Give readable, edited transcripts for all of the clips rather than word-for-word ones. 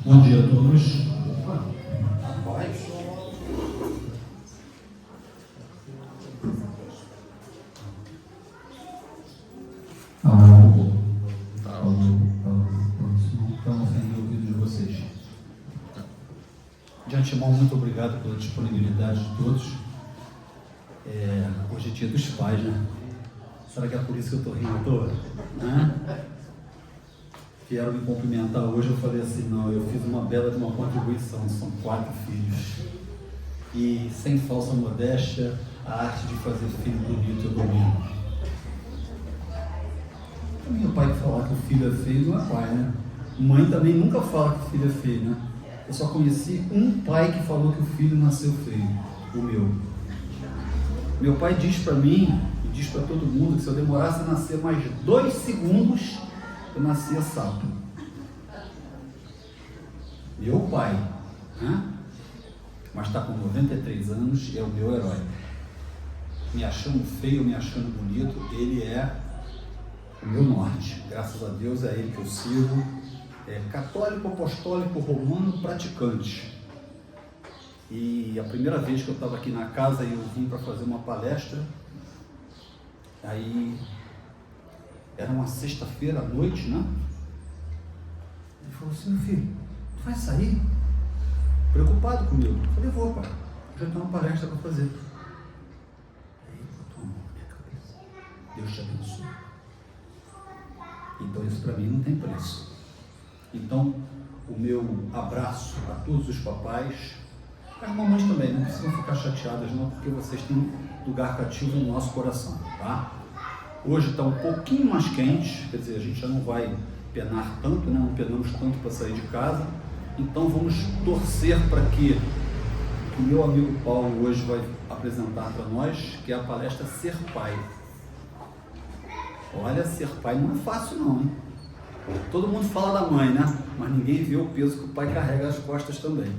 Bom dia a todos. Estamos sem ouvido de vocês. De antemão, muito obrigado pela disponibilidade de todos. Hoje é dia dos pais, né? Será que é por isso que eu estou rindo à toa? Vieram me cumprimentar hoje, eu falei assim, não, eu fiz uma bela de uma contribuição, são 4 filhos. E sem falsa modéstia, a arte de fazer filho bonito eu domino. Meu pai que falar que o filho é feio não é pai, né? Mãe também nunca fala que o filho é feio, né? Eu só conheci um pai que falou que o filho nasceu feio, o meu. Meu pai diz para mim, e diz para todo mundo, que se eu demorasse a nascer mais 2 segundos, eu nascia sapo. Meu pai, né? Mas está com 93 anos e é o meu herói. Me achando feio, me achando bonito, ele é o meu norte. Graças a Deus é ele que eu sirvo. É católico, apostólico, romano, praticante. E a primeira vez que eu estava aqui na casa e eu vim para fazer uma palestra, aí era uma sexta-feira à noite, né? Ele falou assim, meu filho, tu vai sair? Preocupado comigo. Eu falei, vou, pai, já tenho uma palestra para fazer. Aí botou a mão na minha cabeça. Deus te abençoe. Então isso para mim não tem preço. Então o meu abraço a todos os papais, as mamães também, não precisam ficar chateadas não, porque vocês têm um lugar cativo no nosso coração, tá? Hoje está um pouquinho mais quente, quer dizer, a gente já não vai penar tanto, né? Não penamos tanto para sair de casa, então vamos torcer para que o meu amigo Paulo hoje vai apresentar para nós, que é a palestra Ser Pai. Olha, ser pai não é fácil não, hein? Todo mundo fala da mãe, né? Mas ninguém vê o peso que o pai carrega nas costas também.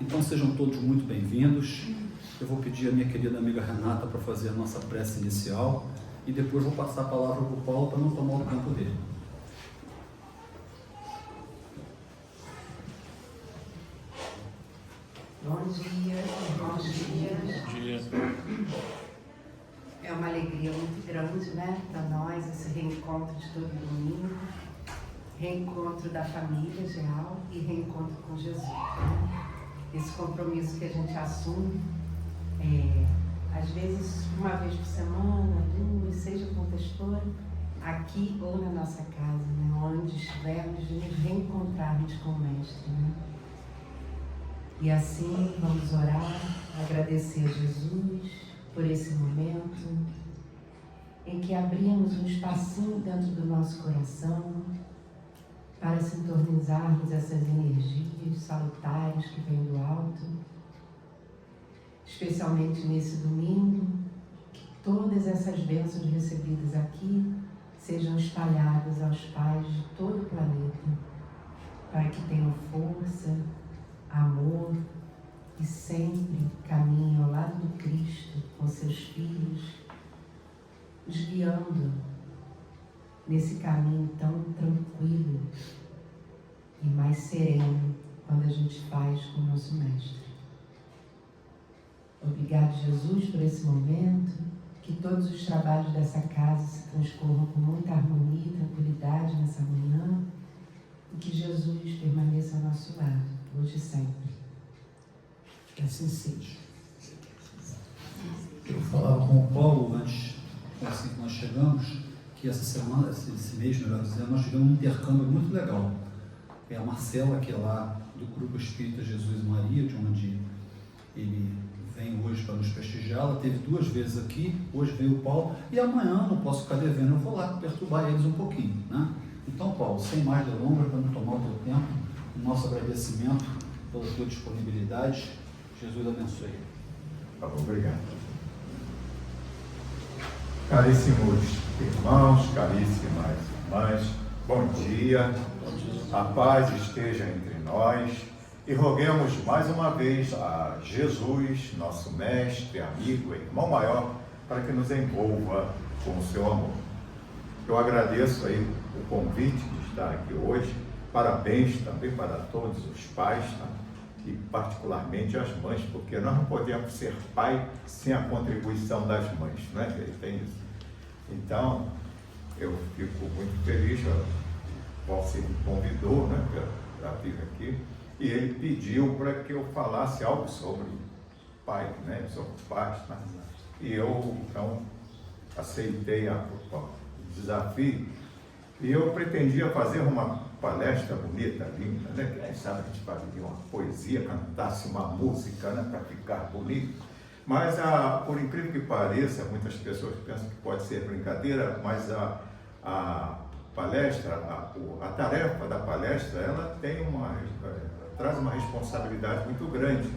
Então sejam todos muito bem-vindos. Eu vou pedir a minha querida amiga Renata para fazer a nossa prece inicial e depois vou passar a palavra para o Paulo para não tomar o tempo dele. Bom dia, irmãos. Bom dia. É uma alegria muito grande, né, para nós, esse reencontro de todo domingo, reencontro da família geral e reencontro com Jesus, né? Esse compromisso que a gente assume, às vezes uma vez por semana, 2, seja quantas forem, aqui ou na nossa casa, né, onde estivermos, de nos reencontrarmos com o Mestre, né? E assim vamos orar, agradecer a Jesus por esse momento em que abrimos um espacinho dentro do nosso coração para sintonizarmos essas energias salutares que vêm do alto, especialmente nesse domingo, que todas essas bênçãos recebidas aqui sejam espalhadas aos pais de todo o planeta, para que tenham força, amor e sempre caminhem ao lado do Cristo com seus filhos, os guiando nesse caminho tão tranquilo e mais sereno quando a gente faz com o nosso Mestre. Obrigado, Jesus, por esse momento, que todos os trabalhos dessa casa se transcorram com muita harmonia e tranquilidade nessa manhã e que Jesus permaneça ao nosso lado, hoje e sempre. Que assim seja. Eu falava com o Paulo antes, assim que nós chegamos, que essa semana, esse mês, melhor dizendo, nós tivemos um intercâmbio muito legal. É a Marcela, que é lá do Grupo Espírita Jesus e Maria, de onde ele vem hoje para nos prestigiar. Ela teve 2 vezes aqui, hoje veio o Paulo, e amanhã não posso ficar devendo, eu vou lá perturbar eles um pouquinho, né? Então, Paulo, sem mais delongas, para não tomar o teu tempo, o nosso agradecimento pela tua disponibilidade. Jesus abençoe. Obrigado. Caríssimos irmãos, caríssimas irmãs, bom dia. A paz esteja entre nós e roguemos mais uma vez a Jesus, nosso mestre, amigo, irmão maior, para que nos envolva com o seu amor. Eu agradeço aí o convite de estar aqui hoje parabéns também para todos os pais, tá? E particularmente as mães, porque nós não podemos ser pai sem a contribuição das mães, né? Tem isso. Então, eu fico muito feliz, o Valcir me convidou, né, para vir aqui, e ele pediu para que eu falasse algo sobre pai, né, sobre pais, né? E eu, então, aceitei o desafio, e eu pretendia fazer uma palestra bonita, linda, né? Quem sabe a gente fazia uma poesia, cantasse uma música, né? Para ficar bonito. Mas, por incrível que pareça, muitas pessoas pensam que pode ser brincadeira, mas a palestra, a tarefa da palestra, ela traz uma responsabilidade muito grande.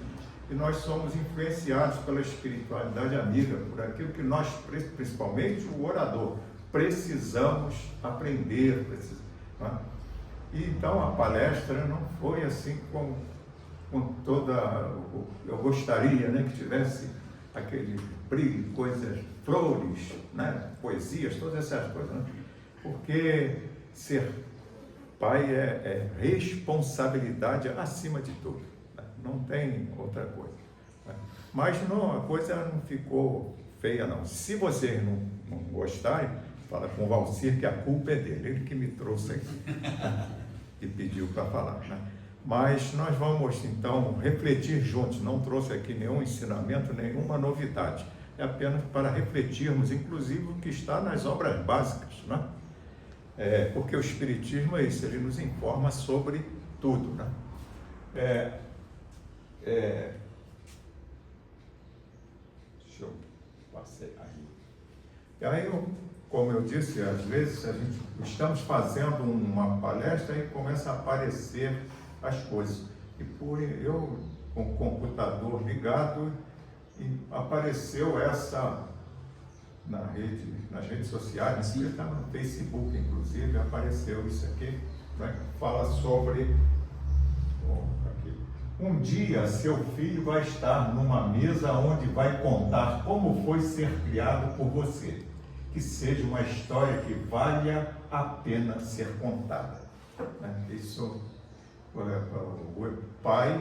E nós somos influenciados pela espiritualidade amiga, por aquilo que nós, principalmente o orador, precisamos aprender. Né? E então a palestra não foi assim com toda... Eu gostaria, né, que tivesse aquele brilho, coisas, flores, né, poesias, todas essas coisas. Né? Porque ser pai é responsabilidade acima de tudo. Né? Não tem outra coisa. Né? Mas não, a coisa não ficou feia, não. Se vocês não gostarem, fala com o Valcir que a culpa é dele, ele que me trouxe aqui e pediu para falar. Né? Mas nós vamos, então, refletir juntos. Não trouxe aqui nenhum ensinamento, nenhuma novidade. É apenas para refletirmos, inclusive, o que está nas obras básicas. Né? Porque o Espiritismo é isso, ele nos informa sobre tudo. Né? Deixa eu passar aí. E aí, como eu disse, às vezes estamos fazendo uma palestra e começa a aparecer as coisas. E eu, com o computador ligado, apareceu essa nas redes sociais, está no Facebook, inclusive, apareceu isso aqui, né? Fala sobre um dia seu filho vai estar numa mesa onde vai contar como foi ser criado por você. Que seja uma história que valha a pena ser contada. Né? Isso, o pai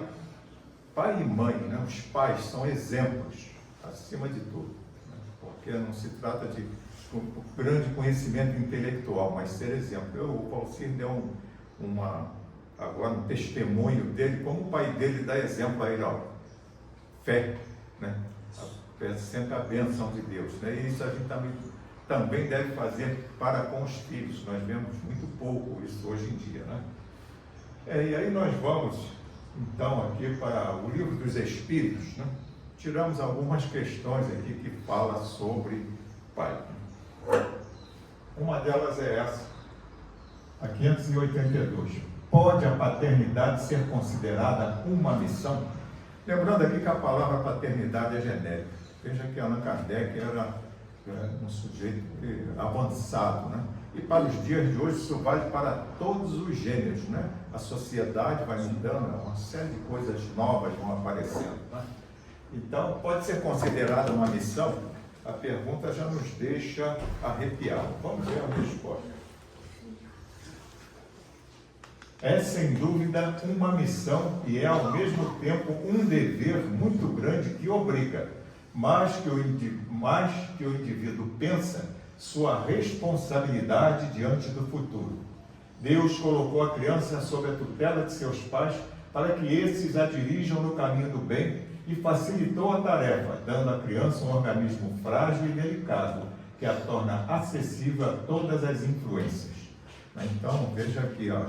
e mãe, né? Os pais são exemplos, acima de tudo. Né? Porque não se trata de um grande conhecimento intelectual, mas ser exemplo. O Valcir deu agora um testemunho dele, como o pai dele dá exemplo a ele, ó, fé, né? Sempre a bênção de Deus. Né? E isso a gente também deve fazer para com os filhos. Nós vemos muito pouco isso hoje em dia, né? E aí nós vamos, então, aqui para o Livro dos Espíritos, né? Tiramos algumas questões aqui que fala sobre pai. Uma delas é essa, a 582. Pode a paternidade ser considerada uma missão? Lembrando aqui que a palavra paternidade é genérica. Veja que Allan Kardec era um sujeito avançado, né? E para os dias de hoje isso vale para todos os gêneros, né? A sociedade vai mudando, uma série de coisas novas vão aparecendo, né? Então, pode ser considerada uma missão? A pergunta já nos deixa arrepiados. Vamos ver a resposta. É sem dúvida uma missão e é ao mesmo tempo um dever muito grande que obriga, mais que o indivíduo pensa, sua responsabilidade diante do futuro. Deus colocou a criança sob a tutela de seus pais para que esses a dirijam no caminho do bem e facilitou a tarefa, dando à criança um organismo frágil e delicado, que a torna acessível a todas as influências. Então, veja aqui a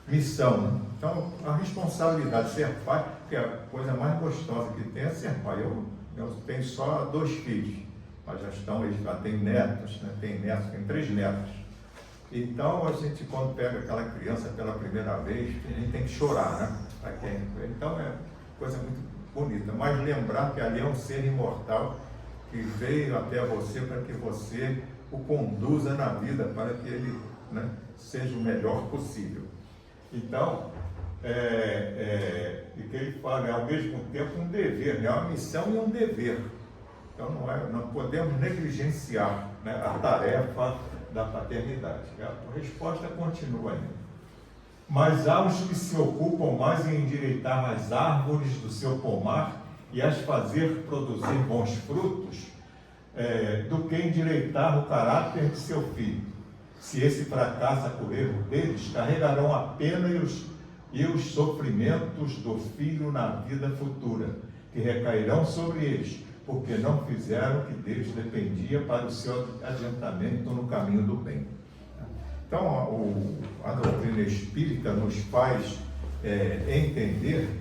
missão. Né? Então, a responsabilidade de ser pai, que é a coisa mais gostosa que tem, é ser pai. Eu tenho só 2 filhos, mas eles já têm netos, né? Tem 3 netos. Então, a gente, quando pega aquela criança pela primeira vez, a gente tem que chorar, né? Então, é coisa muito bonita. Mas lembrar que ali é um ser imortal que veio até você para que você o conduza na vida, para que ele, né, seja o melhor possível. Então, e que ele fala, ao mesmo tempo, um dever, né? Uma missão e um dever. Então, não podemos negligenciar, né, a tarefa da paternidade. A resposta continua ainda. Mas há os que se ocupam mais em endireitar as árvores do seu pomar e as fazer produzir bons frutos, do que endireitar o caráter de seu filho. Se esse fracassa por erro deles, carregarão a pena e os sofrimentos do filho na vida futura, que recairão sobre eles, porque não fizeram o que deles dependia para o seu adiantamento no caminho do bem. Então, a doutrina espírita nos faz entender,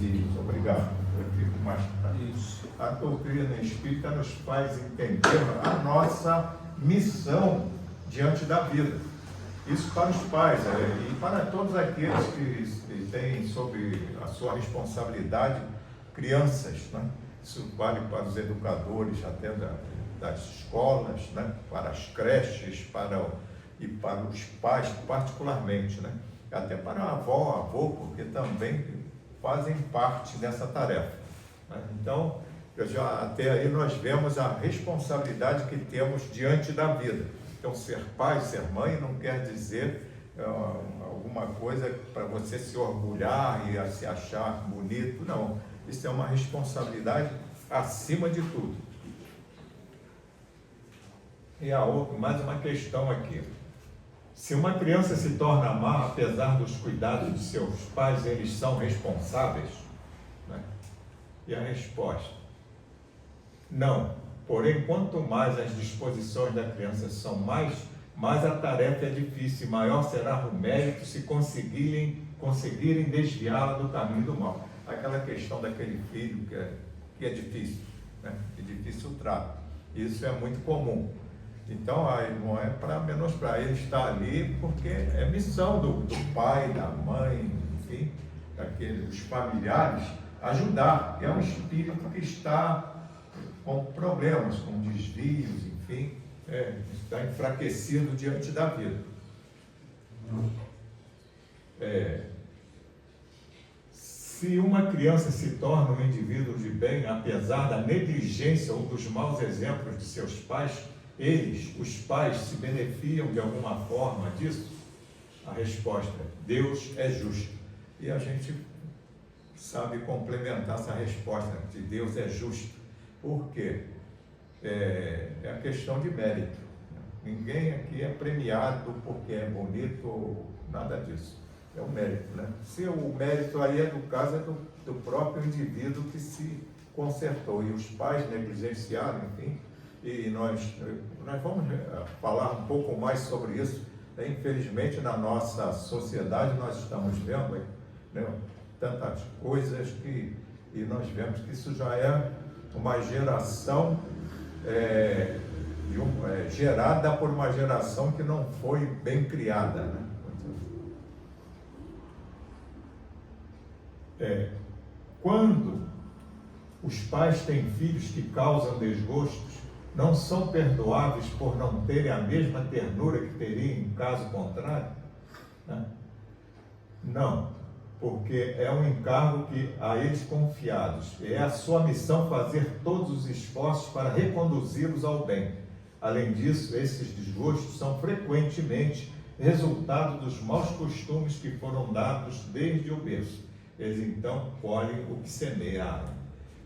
e obrigado, eu fico mais para isso. A doutrina espírita nos faz entender a nossa missão diante da vida. Isso para os pais e para todos aqueles que têm sob a sua responsabilidade crianças, né? Isso vale para os educadores até das escolas, né? Para as creches, e para os pais particularmente, né? Até para a avó, avô, porque também fazem parte dessa tarefa, né? Então, até aí nós vemos a responsabilidade que temos diante da vida. Então, ser pai, ser mãe não quer dizer alguma coisa para você se orgulhar e se achar bonito, não. Isso é uma responsabilidade acima de tudo. E mais uma questão aqui. Se uma criança se torna má, apesar dos cuidados de seus pais, eles são responsáveis? Né? E a resposta? Não. Porém, quanto mais as disposições da criança são mais a tarefa é difícil e maior será o mérito se conseguirem desviá-la do caminho do mal. Aquela questão daquele filho que é difícil, né? É difícil o trato. Isso é muito comum. Então, não é para menosprezar, ele está ali porque é missão do pai, da mãe, enfim, os familiares, ajudar. É um espírito que está com problemas, com desvios, enfim, está enfraquecido diante da vida. Se uma criança se torna um indivíduo de bem, apesar da negligência ou dos maus exemplos de seus pais, eles, os pais, se beneficiam de alguma forma disso? A resposta é: Deus é justo. E a gente sabe complementar essa resposta de Deus é justo. Por quê? É a questão de mérito. Ninguém aqui é premiado porque é bonito ou nada disso. É o mérito, né? Se o mérito aí no caso é do próprio indivíduo que se consertou e os pais negligenciaram, enfim. E nós vamos falar um pouco mais sobre isso. Infelizmente, na nossa sociedade, nós estamos vendo, né, tantas coisas e nós vemos que isso já é uma geração gerada por uma geração que não foi bem criada, né? Quando os pais têm filhos que causam desgostos, não são perdoáveis por não terem a mesma ternura que teriam em caso contrário? Né? Não, porque é um encargo que a eles confiados. É a sua missão fazer todos os esforços para reconduzi-los ao bem. Além disso, esses desgostos são frequentemente resultado dos maus costumes que foram dados desde o berço. Eles então colhem o que semearam.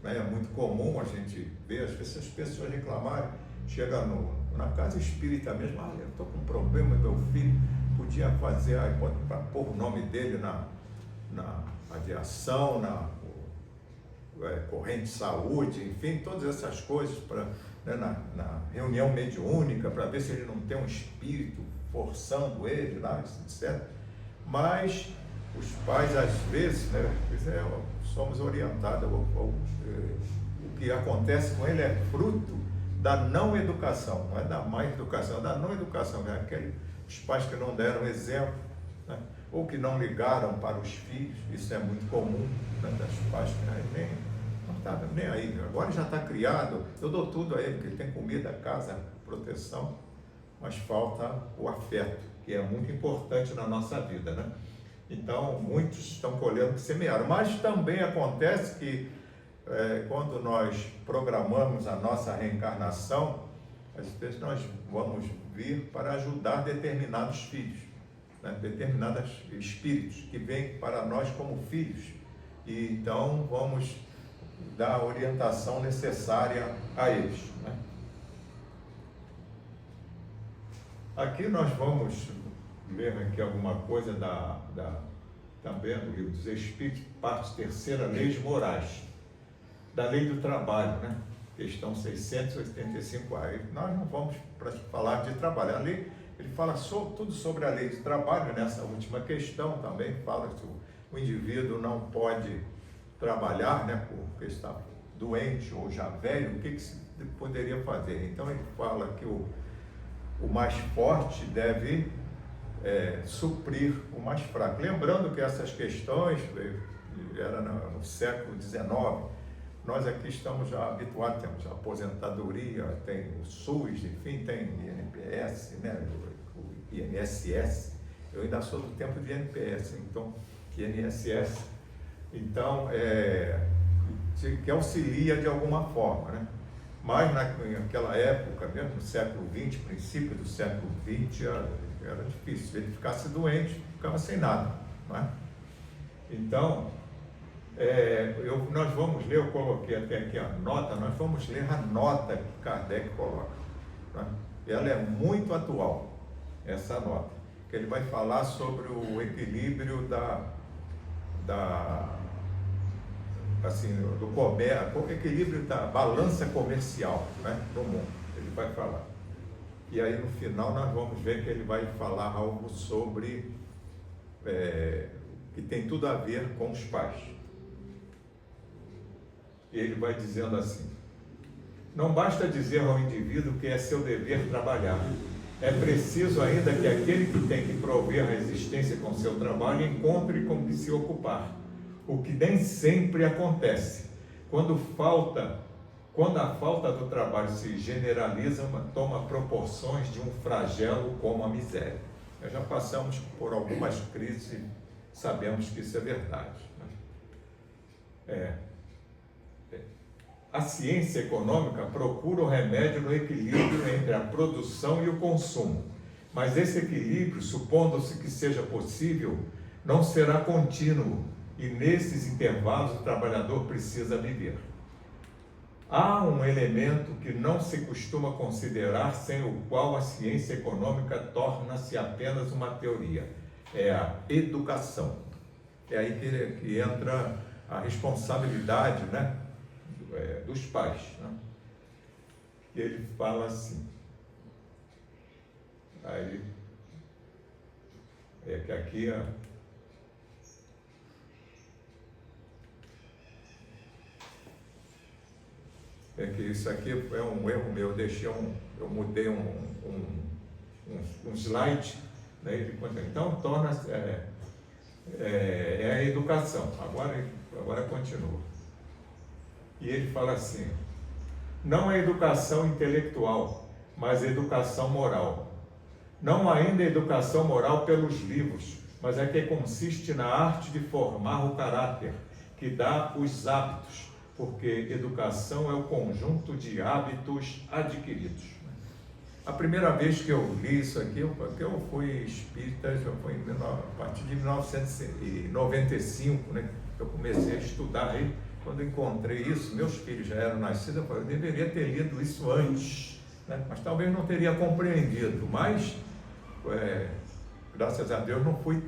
É muito comum a gente ver, às vezes, as pessoas reclamarem, chega na casa espírita mesmo, eu estou com um problema, meu filho podia fazer, para pôr o nome dele na radiação, na corrente de saúde, enfim, todas essas coisas, na reunião mediúnica, para ver se ele não tem um espírito forçando ele lá, etc. Mas os pais, às vezes, né, somos orientados, o que acontece com ele é fruto da não educação, não é da má educação, é da não educação, né? Os pais que não deram exemplo, né? Ou que não ligaram para os filhos, isso é muito comum, né? Das pais que não está nem aí, agora já está criado, eu dou tudo a ele, porque ele tem comida, casa, proteção, mas falta o afeto, que é muito importante na nossa vida, né? Então, muitos estão colhendo o que semearam, mas também acontece que quando nós programamos a nossa reencarnação, às vezes nós vamos vir para ajudar determinados filhos. né? Determinados espíritos que vêm para nós como filhos. E então vamos dar a orientação necessária a eles, né? Aqui nós vamos ler aqui alguma coisa também do livro dos Espíritos, parte terceira, Leis Morais, da Lei do Trabalho, né? Questão 685. Aí nós não vamos falar de trabalho. A lei, ele fala tudo sobre a lei de trabalho. Nessa última questão também fala que o indivíduo não pode trabalhar, né, porque está doente ou já velho, o que se poderia fazer? Então ele fala que o mais forte deve suprir o mais fraco. Lembrando que essas questões era no século XIX. Nós aqui estamos já habituados, temos a aposentadoria, tem o SUS, enfim, tem o INPS, né, o INSS. Eu ainda sou do tempo de INPS, então, INSS. Então, que auxilia de alguma forma, né? Mas naquela época, mesmo no século XX, princípio do século XX, era difícil. Se ele ficasse doente, ficava sem nada, não é? Então, nós vamos ler, eu coloquei até aqui a nota, nós vamos ler a nota que Kardec coloca, né? Ela é muito atual, essa nota, que ele vai falar sobre o equilíbrio assim, do comércio, o equilíbrio da balança comercial, né, no mundo, ele vai falar. E aí no final nós vamos ver que ele vai falar algo sobre que tem tudo a ver com os pais. E ele vai dizendo assim: não basta dizer ao indivíduo que é seu dever trabalhar. É preciso ainda que aquele que tem que prover a existência com seu trabalho encontre com que se ocupar, o que nem sempre acontece. Quando a falta do trabalho se generaliza, toma proporções de um flagelo como a miséria. Nós já passamos por algumas crises e sabemos que isso é verdade, né? A ciência econômica procura o remédio no equilíbrio entre a produção e o consumo, mas esse equilíbrio, supondo-se que seja possível, não será contínuo, e nesses intervalos o trabalhador precisa viver. Há um elemento que não se costuma considerar, sem o qual a ciência econômica torna-se apenas uma teoria: é a educação. É aí que entra a responsabilidade, né, dos pais, né? E ele fala assim, aí que aqui que isso aqui é um erro meu, eu mudei um slide, né? Então torna-se a educação. Agora continua. E ele fala assim: não é educação intelectual, mas educação moral. Não ainda educação moral pelos livros, mas é que consiste na arte de formar o caráter, que dá os hábitos, porque educação é o conjunto de hábitos adquiridos. A primeira vez que eu li isso aqui, porque eu fui espírita, já foi a partir de 1995, né? Eu comecei a estudar aí. Quando encontrei isso, meus filhos já eram nascidos, eu falei, eu deveria ter lido isso antes, né? Mas talvez não teria compreendido, mas graças a Deus não fui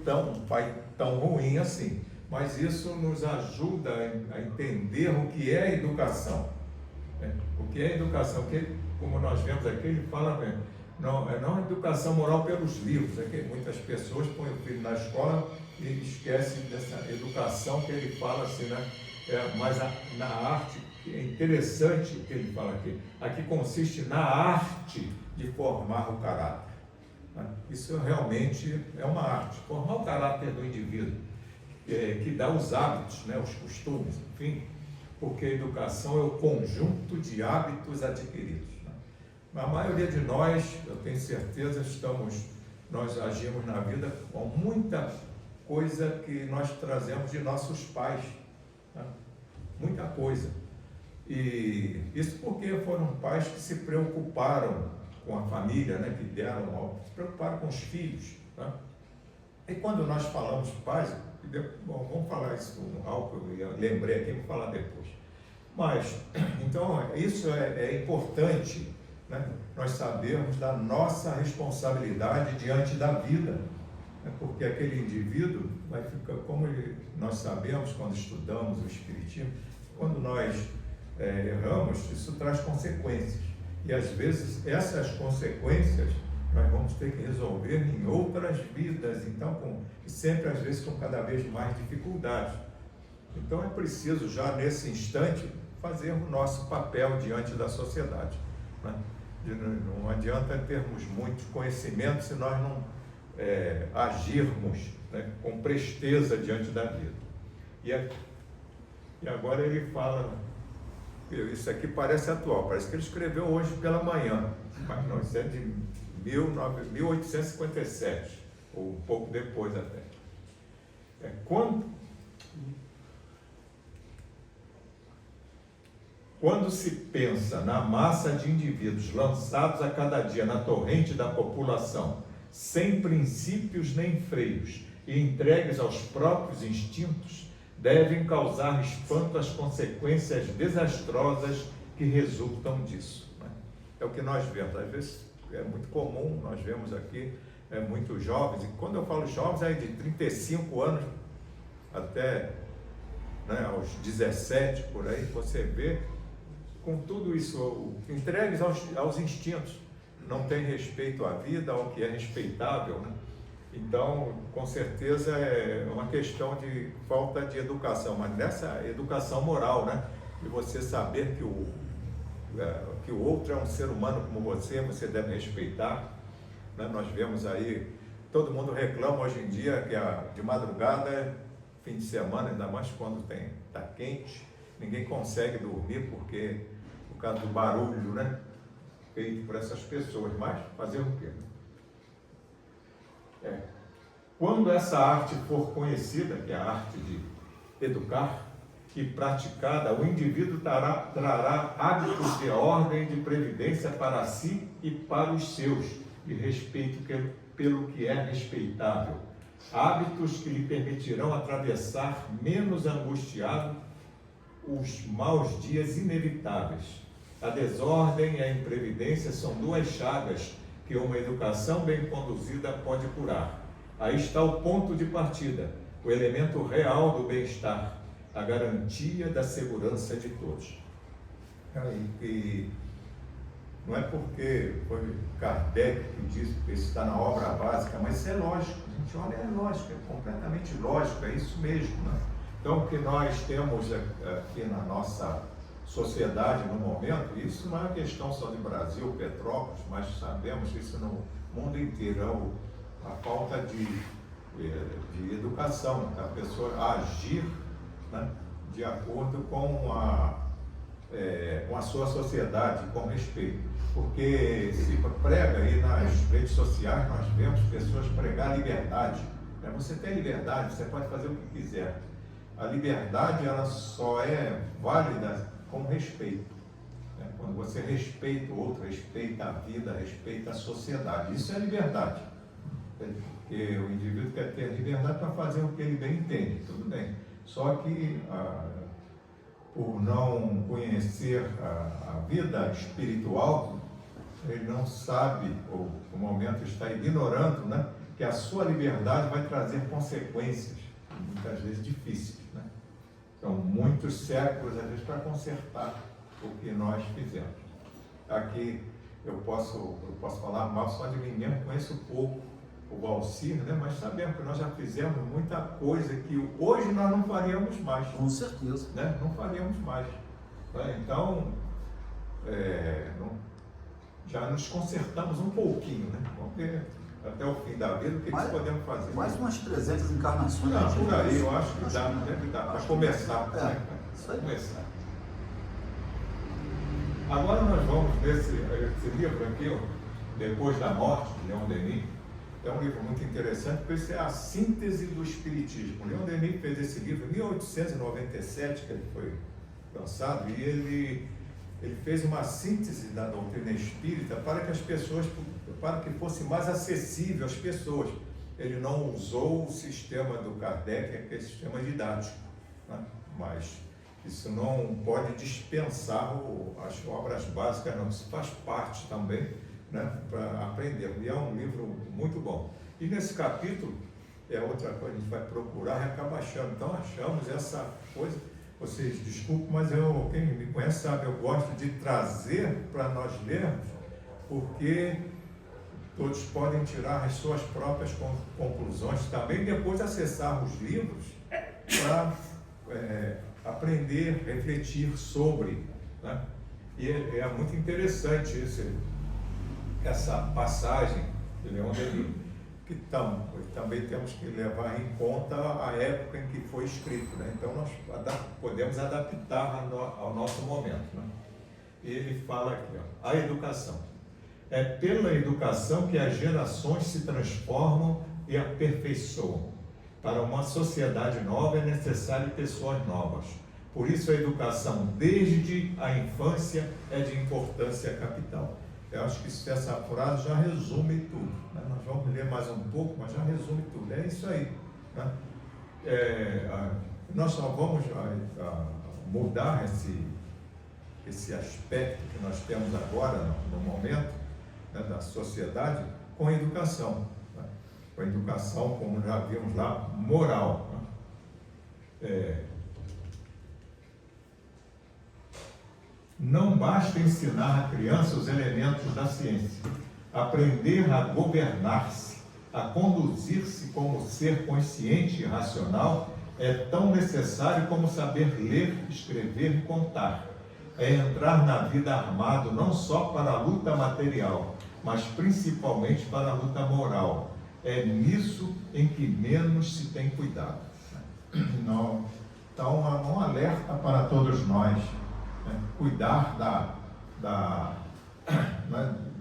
pai tão ruim assim. Mas isso nos ajuda a entender o que é educação, né? O que é educação, que, como nós vemos aqui, ele fala, não é educação moral pelos livros, que muitas pessoas põem o filho na escola e esquecem dessa educação que ele fala assim, né? Mas na arte, é interessante o que ele fala aqui. Aqui consiste na arte de formar o caráter, né? Isso realmente é uma arte, formar o caráter do indivíduo, que dá os hábitos, né? Os costumes, enfim, porque a educação é o conjunto de hábitos adquiridos, né? A maioria de nós, eu tenho certeza, nós agimos na vida com muita coisa que nós trazemos de nossos pais, né? Muita coisa. E isso porque foram pais que se preocuparam com a família, né? Que se preocuparam com os filhos, né? E quando nós falamos paz, bom, vamos falar isso, algo que eu lembrei aqui, vou falar depois. Mas, então, isso é importante, né? Nós sabermos da nossa responsabilidade diante da vida, né? Porque aquele indivíduo vai ficar, como nós sabemos quando estudamos o Espiritismo, quando nós erramos, isso traz consequências. E às vezes essas consequências nós vamos ter que resolver em outras vidas, então, e sempre às vezes com cada vez mais dificuldades. Então é preciso já nesse instante fazermos o nosso papel diante da sociedade, né? Não adianta termos muitos conhecimentos se nós não agirmos, né, com presteza diante da vida. E agora ele fala, isso aqui parece atual, parece que ele escreveu hoje pela manhã, mas não, isso é de 1857, ou um pouco depois até. Quando se pensa na massa de indivíduos lançados a cada dia na torrente da população, sem princípios nem freios e entregues aos próprios instintos, devem causar espanto as consequências desastrosas que resultam disso, né? É o que nós vemos, às vezes é muito comum, nós vemos aqui muitos jovens, e quando eu falo jovens é de 35 anos até, né, aos 17, por aí, você vê com tudo isso, entregues aos instintos, não tem respeito à vida, ao que é respeitável, né? Então, com certeza é uma questão de falta de educação, mas nessa educação moral, né? E você saber que o outro é um ser humano como você deve respeitar, né? Nós vemos aí, todo mundo reclama hoje em dia que de madrugada, fim de semana, ainda mais quando está quente, ninguém consegue dormir por causa do barulho, né, feito por essas pessoas, mas fazer o quê? Quando essa arte for conhecida, que é a arte de educar, e praticada, o indivíduo trará hábitos de ordem e de previdência para si e para os seus, de respeito pelo que é respeitável. Hábitos que lhe permitirão atravessar menos angustiado os maus dias inevitáveis. A desordem e a imprevidência são duas chagas que uma educação bem conduzida pode curar. Aí está o ponto de partida, o elemento real do bem-estar, a garantia da segurança de todos. E não é porque foi Kardec que disse que isso está na obra básica, mas isso é lógico. A gente olha, é lógico, é completamente lógico, é isso mesmo, né? Então, o que nós temos aqui na nossa sociedade no momento, isso não é uma questão só de Brasil, Petrópolis, mas sabemos isso no mundo inteiro, a falta de educação, da pessoa agir, né, de acordo com a sua sociedade, com respeito. Porque se prega aí nas redes sociais, nós vemos pessoas pregar liberdade. Né? Você tem liberdade, você pode fazer o que quiser. A liberdade, ela só é válida com respeito. Né? Quando você respeita o outro, respeita a vida, respeita a sociedade. Isso é liberdade. Porque o indivíduo quer ter liberdade para fazer o que ele bem entende, tudo bem. Só que, por não conhecer a vida espiritual, ele não sabe, ou no momento está ignorando, né, que a sua liberdade vai trazer consequências, muitas vezes difíceis, né? São muitos séculos, às vezes, para consertar o que nós fizemos. Aqui eu posso falar mal só de mim mesmo, conheço pouco o Valcir, né? Mas sabemos que nós já fizemos muita coisa que hoje nós não faríamos mais. Com certeza. Né? Não faríamos mais. Né? Então, já nos consertamos um pouquinho, né? Vamos ver até o fim da vida o que podemos fazer. Mais umas 300 encarnações. Não, por aí eu acho que dá, deve dar, para começar. Né? Isso aí. Começar. Agora nós vamos ver esse livro aqui, Depois da Morte, de Leon Denis. É um livro muito interessante, porque isso é a síntese do Espiritismo. O Leon Denis fez esse livro em 1897, que ele foi lançado, e ele fez uma síntese da doutrina espírita para que as pessoas, para que fosse mais acessível às pessoas. ele não usou o sistema do Kardec, que é o sistema didático, né? Mas isso não pode dispensar as obras básicas, não. Isso faz parte também, né, para aprender. E é um livro muito bom. E nesse capítulo, é outra coisa, a gente vai procurar e acaba achando. Então achamos essa coisa. Vocês desculpem, mas quem me conhece sabe, eu gosto de trazer para nós lermos, porque todos podem tirar as suas próprias conclusões, também depois acessar os livros para aprender, refletir sobre, né? E é muito interessante essa passagem de Leon Denis, que também temos que levar em conta a época em que foi escrito, né? Então nós podemos adaptar ao nosso momento, né? E ele fala aqui, ó, a educação. É pela educação que as gerações se transformam e aperfeiçoam. Para uma sociedade nova é necessário pessoas novas. Por isso a educação desde a infância é de importância capital. Eu acho que essa frase já resume tudo, né? Nós vamos ler mais um pouco, mas já resume tudo. É isso aí, né? Nós só vamos mudar esse aspecto que nós temos agora, no momento, né, da sociedade, com a educação. Né? Com a educação, como já vimos lá, moral. Né? Não basta ensinar à criança os elementos da ciência. Aprender a governar-se, a conduzir-se como ser consciente e racional é tão necessário como saber ler, escrever e contar. É entrar na vida armado não só para a luta material, mas principalmente para a luta moral. É nisso em que menos se tem cuidado. Não. Então, um alerta para todos nós. Cuidar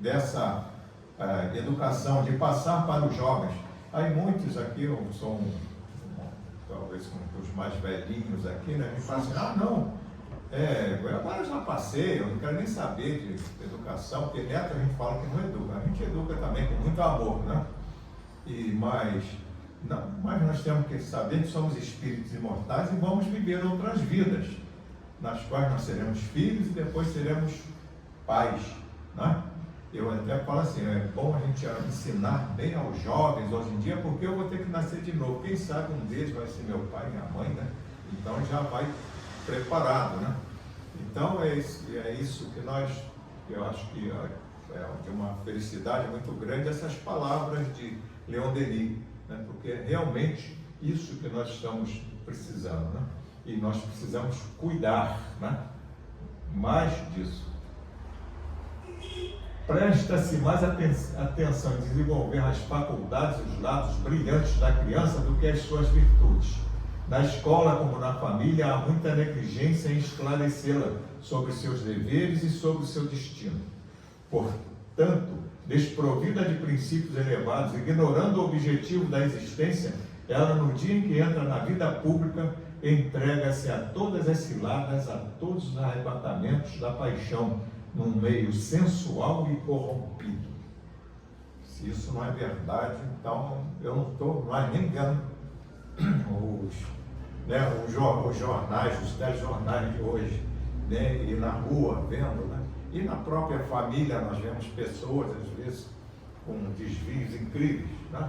dessa educação, de passar para os jovens. Aí muitos aqui, são talvez os mais velhinhos aqui, né? Me falam assim, não, agora eu já passei, eu não quero nem saber de educação, porque neto a gente fala que não educa, a gente educa também com muito amor, né? Mas nós temos que saber que somos espíritos imortais e vamos viver outras vidas, nas quais nós seremos filhos e depois seremos pais, né? Eu até falo assim, é bom a gente ensinar bem aos jovens hoje em dia, porque eu vou ter que nascer de novo. Quem sabe um deles vai ser meu pai, minha mãe, né? Então já vai preparado, né? Então é isso que eu acho que é de uma felicidade muito grande essas palavras de Leon Denis, né? Porque é realmente isso que nós estamos precisando, né? E nós precisamos cuidar, né? Mais disso. Presta-se mais atenção em desenvolver as faculdades, os lados brilhantes da criança do que as suas virtudes. Na escola, como na família, há muita negligência em esclarecê-la sobre seus deveres e sobre o seu destino. Portanto, desprovida de princípios elevados, ignorando o objetivo da existência, ela, no dia em que entra na vida pública, entrega-se a todas as ciladas, a todos os arrebatamentos da paixão, num meio sensual e corrompido. Se isso não é verdade, então eu não estou mais nem vendo os jornais, os telejornais de hoje, né? E na rua vendo, né? E na própria família nós vemos pessoas, às vezes, com desvios incríveis, né?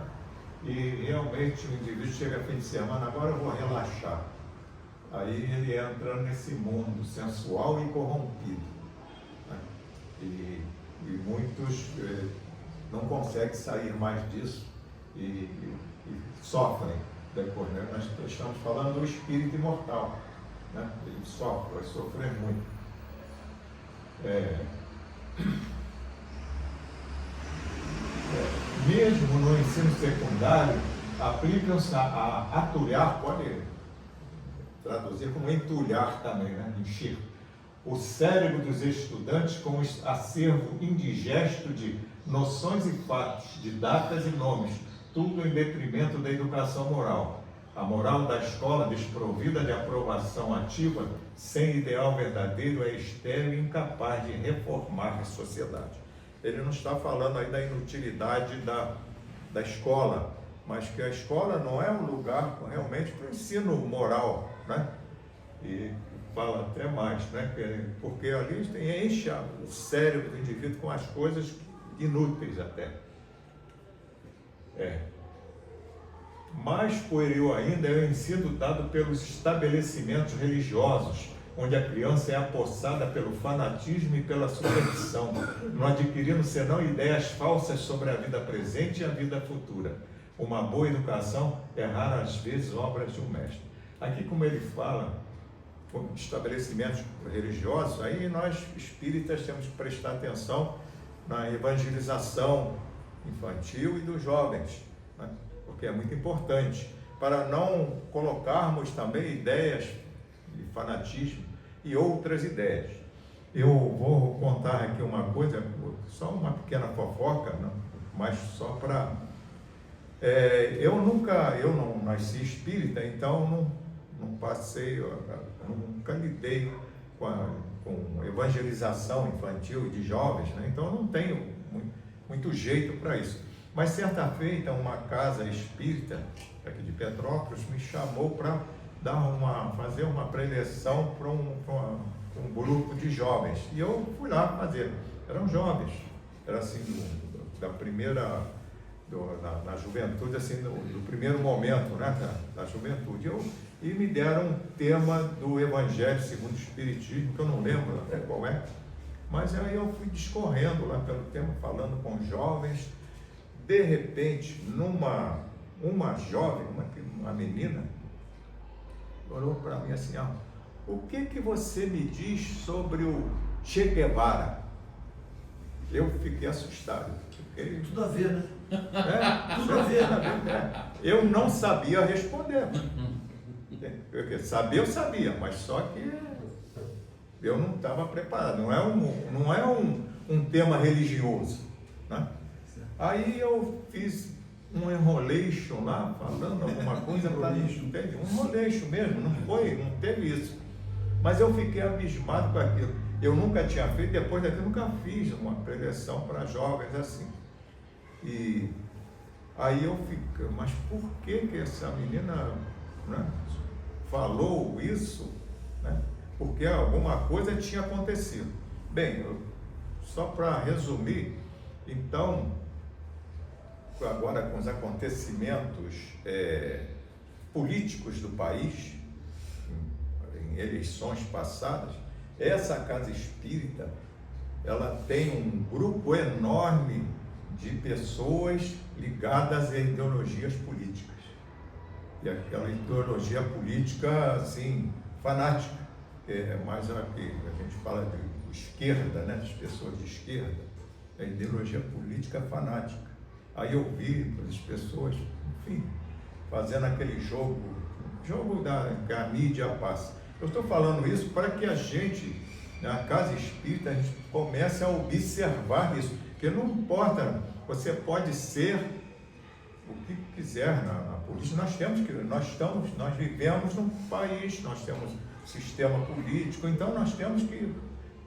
E realmente o indivíduo chega a fim de semana, agora eu vou relaxar. Aí ele entra nesse mundo sensual e corrompido. Né? E muitos não conseguem sair mais disso e sofrem depois, né? Nós estamos falando do espírito imortal, né? Ele sofre, vai sofrer muito. Mesmo no ensino secundário, aplicam-se a atulhar, pode traduzir como entulhar também, né? Encher o cérebro dos estudantes com acervo indigesto de noções e fatos, de datas e nomes, tudo em detrimento da educação moral. A moral da escola, desprovida de aprovação ativa, sem ideal verdadeiro, é estéril e incapaz de reformar a sociedade. Ele não está falando aí da inutilidade da escola, mas que a escola não é um lugar realmente para o ensino moral, né? E fala até mais, né? Porque ali enche o cérebro do indivíduo com as coisas inúteis até. Mais pueril ainda é o ensino dado pelos estabelecimentos religiosos, onde a criança é apossada pelo fanatismo e pela superstição, não adquirindo senão ideias falsas sobre a vida presente e a vida futura. Uma boa educação é raras vezes obra de um mestre. Aqui, como ele fala, estabelecimentos religiosos, aí nós espíritas temos que prestar atenção na evangelização infantil e dos jovens, né? Porque é muito importante, para não colocarmos também ideias de fanatismo e outras ideias. Eu vou contar aqui uma coisa, só uma pequena fofoca, não, mas só para... eu não nasci espírita, então não passei, eu nunca lidei com evangelização infantil de jovens, né? Então eu não tenho muito jeito para isso. Mas certa feita, uma casa espírita aqui de Petrópolis me chamou para fazer uma preleção para um grupo de jovens. E eu fui lá fazer. Eram jovens, era assim, da primeira, na juventude, assim, do primeiro momento, né, da juventude. E me deram um tema do Evangelho segundo o Espiritismo, que eu não lembro até qual é. Mas aí eu fui discorrendo lá pelo tema, falando com jovens. De repente, uma jovem, uma menina, olhou para mim assim, o que você me diz sobre o Che Guevara? Eu fiquei assustado. Tudo a ver, né? Tudo a ver, né? Eu não sabia responder. Saber eu sabia, mas só que eu não estava preparado. Não é um tema religioso, né? Aí eu fiz um enrolation lá, falando alguma coisa para mim. Um enrolation mesmo, não teve isso. Mas eu fiquei abismado com aquilo. Eu nunca tinha feito, depois daquilo nunca fiz uma preleção para jovens assim. E aí eu fiquei, mas por que essa menina, né, falou isso, né? Porque alguma coisa tinha acontecido. Bem, só para resumir, então, agora com os acontecimentos políticos do país, em eleições passadas, essa casa espírita, ela tem um grupo enorme de pessoas ligadas a ideologias políticas. E aquela ideologia política, assim, fanática, mais a que a gente fala de esquerda, né, das pessoas de esquerda, a ideologia política fanática. Aí eu vi as pessoas, enfim, fazendo aquele jogo que a mídia passa. Eu estou falando isso para que a gente, na casa espírita, a gente comece a observar isso. Porque não importa, você pode ser o que quiser na política. Nós vivemos num país, nós temos um sistema político, então nós temos que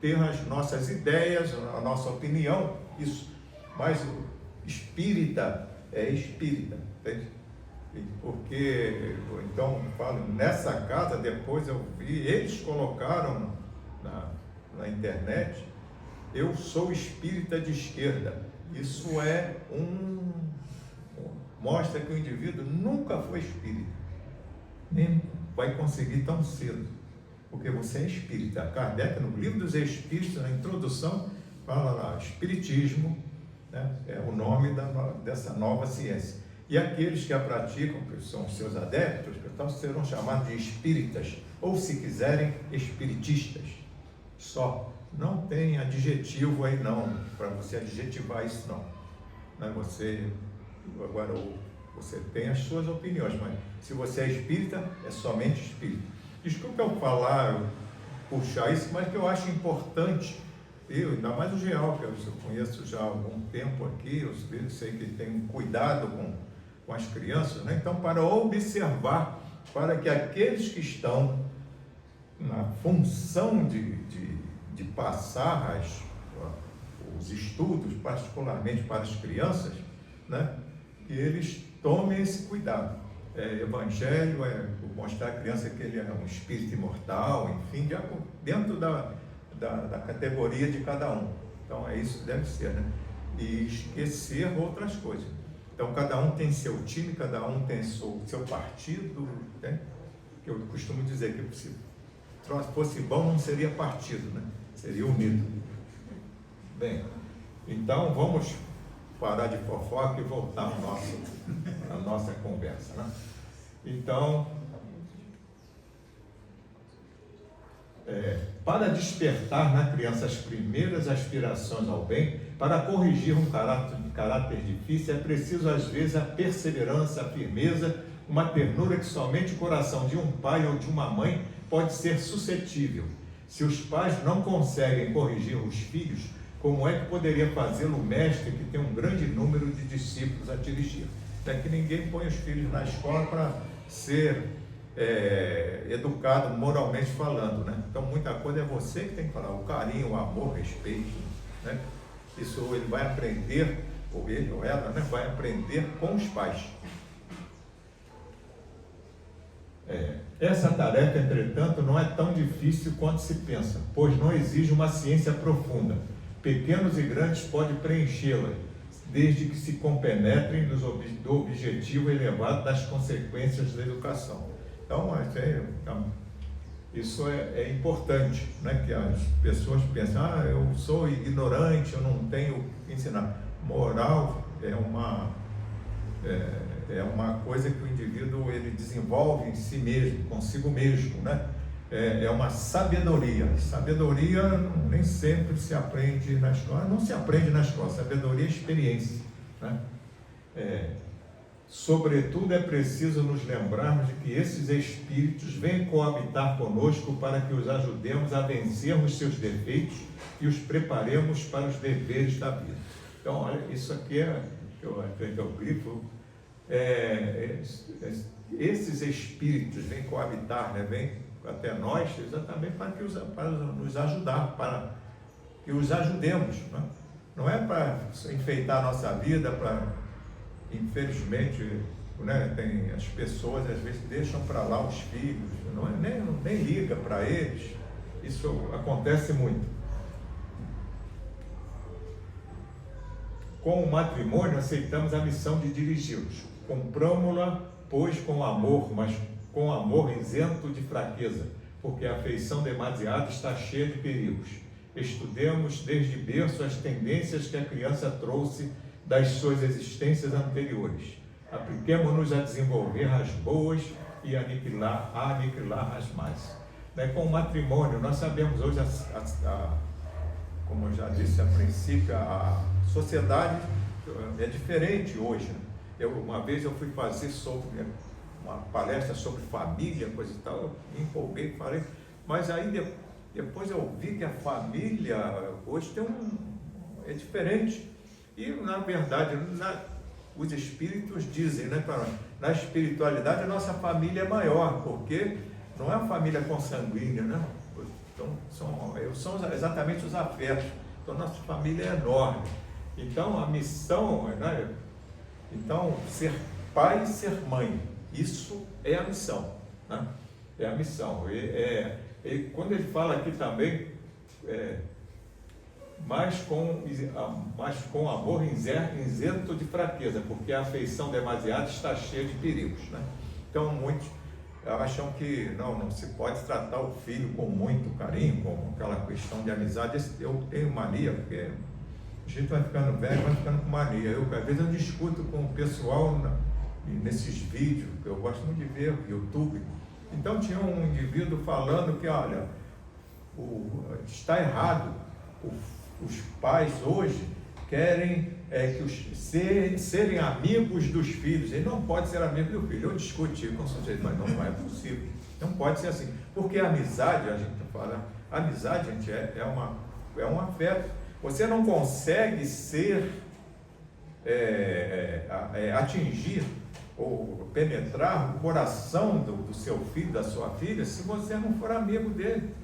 ter as nossas ideias, a nossa opinião, isso. Mas o espírita é espírita, entende? Porque, então, falo, nessa casa, depois eu vi, eles colocaram na internet, eu sou espírita de esquerda. Isso mostra que o indivíduo nunca foi espírita, nem vai conseguir tão cedo, porque você é espírita. Kardec, no Livro dos Espíritos, na introdução, fala lá, espiritismo, né, é o nome dessa nova ciência. E aqueles que a praticam, que são seus adeptos, então serão chamados de espíritas, ou se quiserem, espiritistas. Só. Não tem adjetivo aí não, para você adjetivar isso não. Agora, você tem as suas opiniões, mas se você é espírita, é somente espírita. Desculpa eu puxar isso, mas que eu acho importante, ainda mais o Geal, que eu conheço já há algum tempo aqui, eu sei que ele tem um cuidado com as crianças, né? Então, para observar, para que aqueles que estão na função de passar os estudos, particularmente para as crianças, né, que eles tomem esse cuidado. Evangelho é mostrar à criança que ele é um espírito imortal, enfim, dentro da categoria de cada um. Então, isso deve ser, né? E esquecer outras coisas. Então, cada um tem seu time, cada um tem seu partido, né? Eu costumo dizer que se fosse bom, não seria partido, né? Seria unido. Bem, então vamos parar de fofoca e voltar à nossa conversa, né? Então, para despertar na criança as primeiras aspirações ao bem, para corrigir um caráter difícil, é preciso às vezes a perseverança, a firmeza, uma ternura que somente o coração de um pai ou de uma mãe pode ser suscetível. Se os pais não conseguem corrigir os filhos, como é que poderia fazê-lo o mestre que tem um grande número de discípulos a dirigir? É que ninguém põe os filhos na escola para ser educado moralmente falando, né? Então muita coisa é você que tem que falar, o carinho, o amor, o respeito, né? Isso ele vai aprender, ou ele ou ela, né? Vai aprender com os pais. Essa tarefa, entretanto, não é tão difícil quanto se pensa, pois não exige uma ciência profunda. Pequenos e grandes podem preenchê-la, desde que se compenetrem do objetivo elevado das consequências da educação. Então, isso é importante, né? Que as pessoas pensam, eu sou ignorante, eu não tenho que ensinar. Moral é uma coisa que o indivíduo ele desenvolve em si mesmo, consigo mesmo, né? É uma sabedoria. Sabedoria nem sempre se aprende na escola, não se aprende na escola, sabedoria é experiência, né? Sobretudo é preciso nos lembrarmos de que esses espíritos vêm coabitar conosco para que os ajudemos a vencermos seus defeitos e os preparemos para os deveres da vida. Então, olha, isso aqui eu grifo. Esses espíritos vêm coabitar, né? Vêm até nós exatamente para nos ajudar, para que os ajudemos, né? Não é para enfeitar a nossa vida, infelizmente, né, tem as pessoas às vezes deixam para lá os filhos, nem liga para eles. Isso acontece muito. Com o matrimônio aceitamos a missão de dirigi-los. Compramo-la, pois, com amor, mas com amor isento de fraqueza, porque a afeição demasiada está cheia de perigos. Estudemos desde berço as tendências que a criança trouxe das suas existências anteriores. Apliquemo-nos a desenvolver as boas e a aniquilar as más. Com o matrimônio, nós sabemos hoje, como eu já disse a princípio, a sociedade é diferente hoje. Uma vez eu fui fazer uma palestra sobre família, coisa e tal, eu me empolguei, falei, mas aí depois eu vi que a família hoje é diferente. E, na verdade, os espíritos dizem, né, na espiritualidade, a nossa família é maior, porque não é uma família consanguínea, né? Então, são exatamente os afetos. Então, nossa família é enorme. Então, a missão, né? Então, ser pai e ser mãe, isso é a missão, né? É a missão. Quando ele fala aqui também, mas com amor isento de fraqueza, porque a afeição demasiada está cheia de perigos, né? Então, muitos acham que não se pode tratar o filho com muito carinho, com aquela questão de amizade. Eu tenho mania, porque a gente vai ficando velho, vai ficando com mania. Às vezes eu discuto com o pessoal nesses vídeos, que eu gosto muito de ver no YouTube. Então tinha um indivíduo falando que, olha, está errado, os pais hoje querem serem amigos dos filhos. Ele não pode ser amigo do filho. Eu discuti com o sujeito, mas não é possível. Não pode ser assim. Porque a amizade, a gente fala, a amizade, gente, é um afeto. Você não consegue atingir ou penetrar o coração do seu filho, da sua filha, se você não for amigo dele.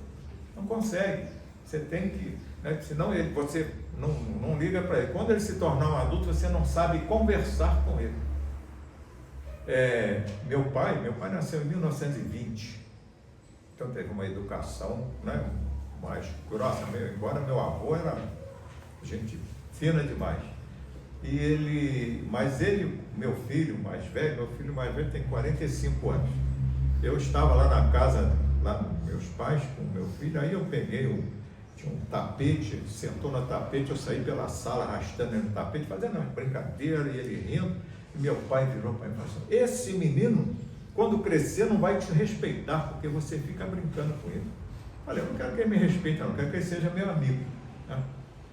Não consegue. Você tem que, né, senão você não liga para ele. Quando ele se tornar um adulto, você não sabe conversar com ele. Meu pai nasceu em 1920, então teve uma educação, né, mais grossa, embora meu avô era gente fina demais. Mas meu filho mais velho tem 45 anos. Eu estava lá na casa, lá com meus pais, com meu filho, aí eu peguei tinha um tapete, ele sentou no tapete, eu saí pela sala arrastando ele no tapete, fazendo uma brincadeira e ele rindo, e meu pai virou para mim e falou assim: esse menino, quando crescer, não vai te respeitar, porque você fica brincando com ele. Eu falei: eu não quero que ele me respeite, eu não quero que ele seja meu amigo, né?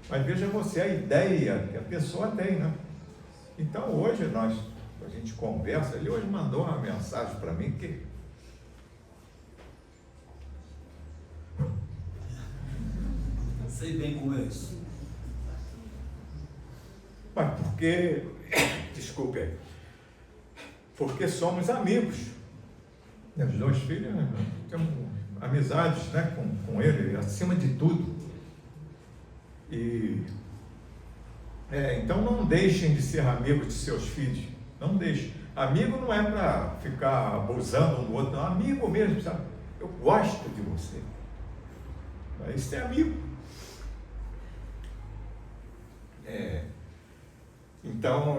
Mas veja você a ideia que a pessoa tem, né? Então hoje a gente conversa, ele hoje mandou uma mensagem para mim que sei bem como é isso. mas porque, desculpe aí, porque somos amigos. Os dois filhos, né, temos amizades, né, com ele, acima de tudo. Então não deixem de ser amigos de seus filhos. Não deixem. Amigo não é para ficar abusando um do outro, não. Amigo mesmo, sabe? Eu gosto de você. Isso é amigo. Então,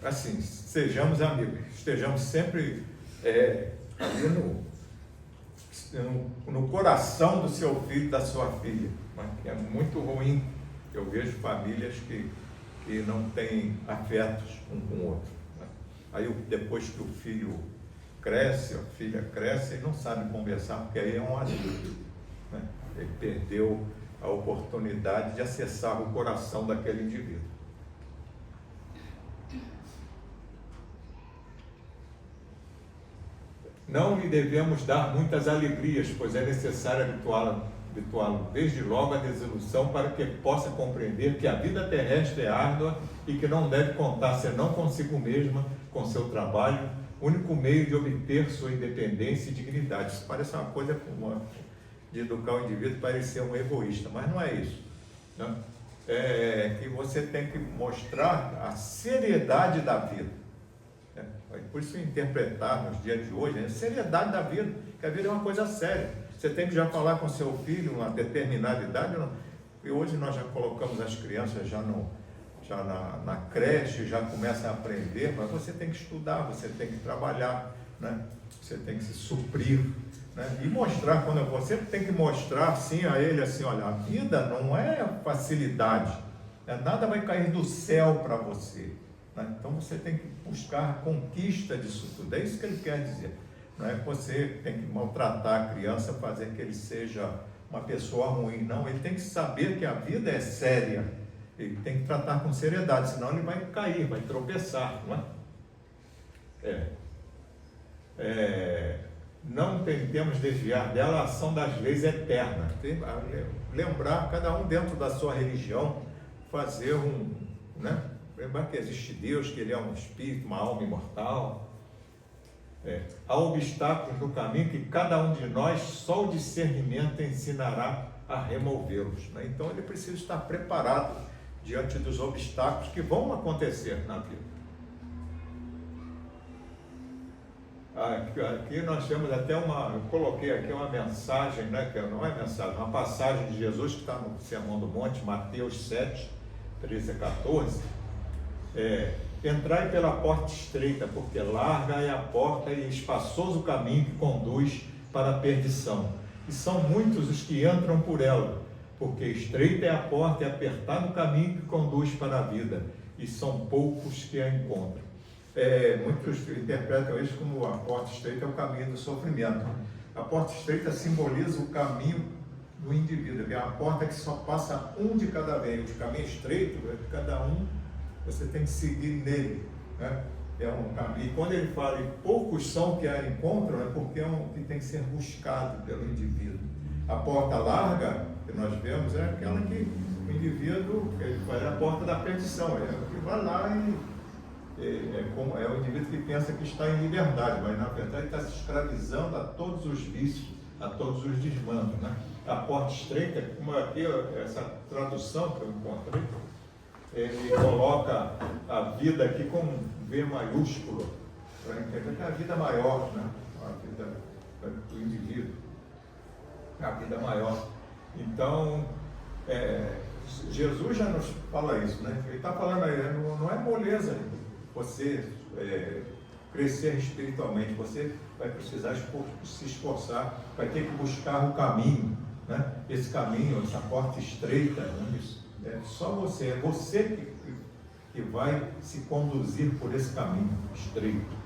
assim, sejamos amigos, estejamos sempre ali no coração do seu filho, da sua filha. É muito ruim. Eu vejo famílias que não têm afetos um com o outro, né? Aí depois que o filho cresce, a filha cresce, ele não sabe conversar, porque aí é um adulto, né? Ele perdeu a oportunidade de acessar o coração daquele indivíduo. Não lhe devemos dar muitas alegrias, pois é necessário habituá-lo desde logo à desilusão, para que possa compreender que a vida terrestre é árdua e que não deve contar senão consigo mesma, com seu trabalho, único meio de obter sua independência e dignidade. Isso parece uma coisa de educar o indivíduo, parecer um egoísta, mas não é isso, né? Que você tem que mostrar a seriedade da vida. Por isso interpretar nos dias de hoje a seriedade da vida, que a vida é uma coisa séria. Você tem que já falar com seu filho uma determinada idade, e hoje nós já colocamos as crianças já na creche, já começam a aprender, mas você tem que estudar, você tem que trabalhar, né? Você tem que se suprir, né? E mostrar, quando você tem que mostrar assim a ele, assim: olha, a vida não é facilidade, né? Nada vai cair do céu para você, né? Então você tem que buscar a conquista disso tudo. É isso que ele quer dizer. Não é que você tem que maltratar a criança, fazer que ele seja uma pessoa ruim. Não, ele tem que saber que a vida é séria. Ele tem que tratar com seriedade, senão ele vai cair, vai tropeçar, não é? Não tentemos desviar dela a ação das leis eternas. Lembrar, cada um dentro da sua religião, fazer né? Lembrar que existe Deus, que Ele é um espírito, uma alma imortal. Há obstáculos no caminho que cada um de nós, só o discernimento ensinará a removê-los, né? Então ele precisa estar preparado diante dos obstáculos que vão acontecer na vida. Aqui nós temos até eu coloquei aqui uma mensagem, né, que não é mensagem, uma passagem de Jesus que está no Sermão do Monte, Mateus 7, 13 a 14. Entrai pela porta estreita, porque larga é a porta e espaçoso o caminho que conduz para a perdição, e são muitos os que entram por ela, porque estreita é a porta e apertado o caminho que conduz para a vida, e são poucos que a encontram. Muitos interpretam isso como a porta estreita é o caminho do sofrimento. A porta estreita simboliza o caminho do indivíduo, é a porta que só passa um de cada vez. O caminho estreito é de cada um, você tem que seguir nele, né? É um caminho. E quando ele fala em poucos são que a encontram, é porque é que tem que ser buscado pelo indivíduo. A porta larga que nós vemos é aquela que o indivíduo, ele vai na porta da perdição, que vai lá é o indivíduo que pensa que está em liberdade, mas na verdade está se escravizando a todos os vícios, a todos os desmandos, né? A porta estreita, como aqui essa tradução que eu encontrei, ele coloca a vida aqui com V maiúsculo, para entender que a vida é maior, né? A vida do indivíduo, a vida é maior. Então, Jesus já nos fala isso, né? Ele está falando aí, não é moleza você crescer espiritualmente, você vai precisar se esforçar, vai ter que buscar o caminho, né? Esse caminho, essa porta estreita, só você, é você que vai se conduzir por esse caminho estreito.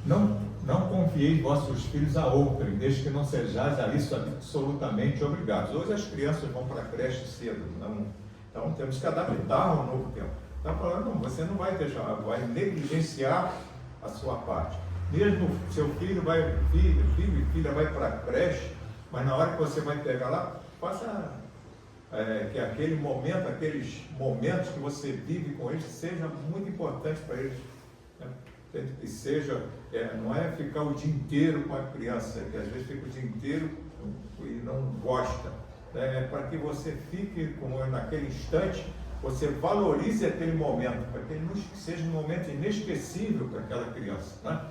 Não confieis vossos filhos a outrem, desde que não sejais a isso absolutamente obrigados. Hoje as crianças vão para a creche cedo, então temos que adaptar ao novo tempo. Está falando, não, você não vai deixar, vai negligenciar a sua parte. Mesmo seu filho e filha vai para a creche, mas na hora que você vai pegar lá, faça que aqueles momentos que você vive com eles seja muito importante para eles, né? Que seja, não é ficar o dia inteiro com a criança, que às vezes fica o dia inteiro e não gosta, né? É para que você fique naquele instante, você valorize aquele momento, para que ele seja um momento inesquecível para aquela criança, né?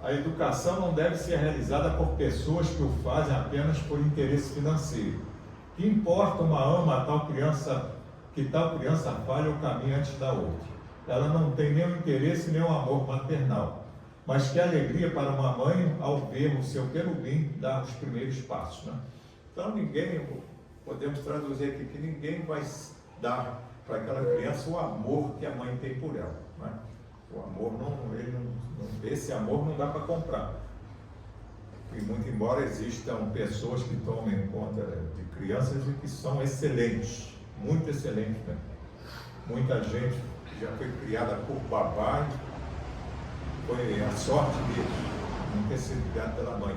A educação não deve ser realizada por pessoas que o fazem apenas por interesse financeiro. Que importa uma ama que tal criança falhe o caminho antes da outra? Ela não tem nem o interesse nem o amor maternal. Mas que alegria para uma mãe ao ver o seu querubim dar os primeiros passos, né? Então podemos traduzir aqui que ninguém vai dar para aquela criança o amor que a mãe tem por ela, né? O amor esse amor não dá para comprar. E muito embora existam pessoas que tomem conta de crianças e que são excelentes, muito excelentes, né? Muita gente já foi criada por babá, foi a sorte deles, não ter sido criado pela mãe.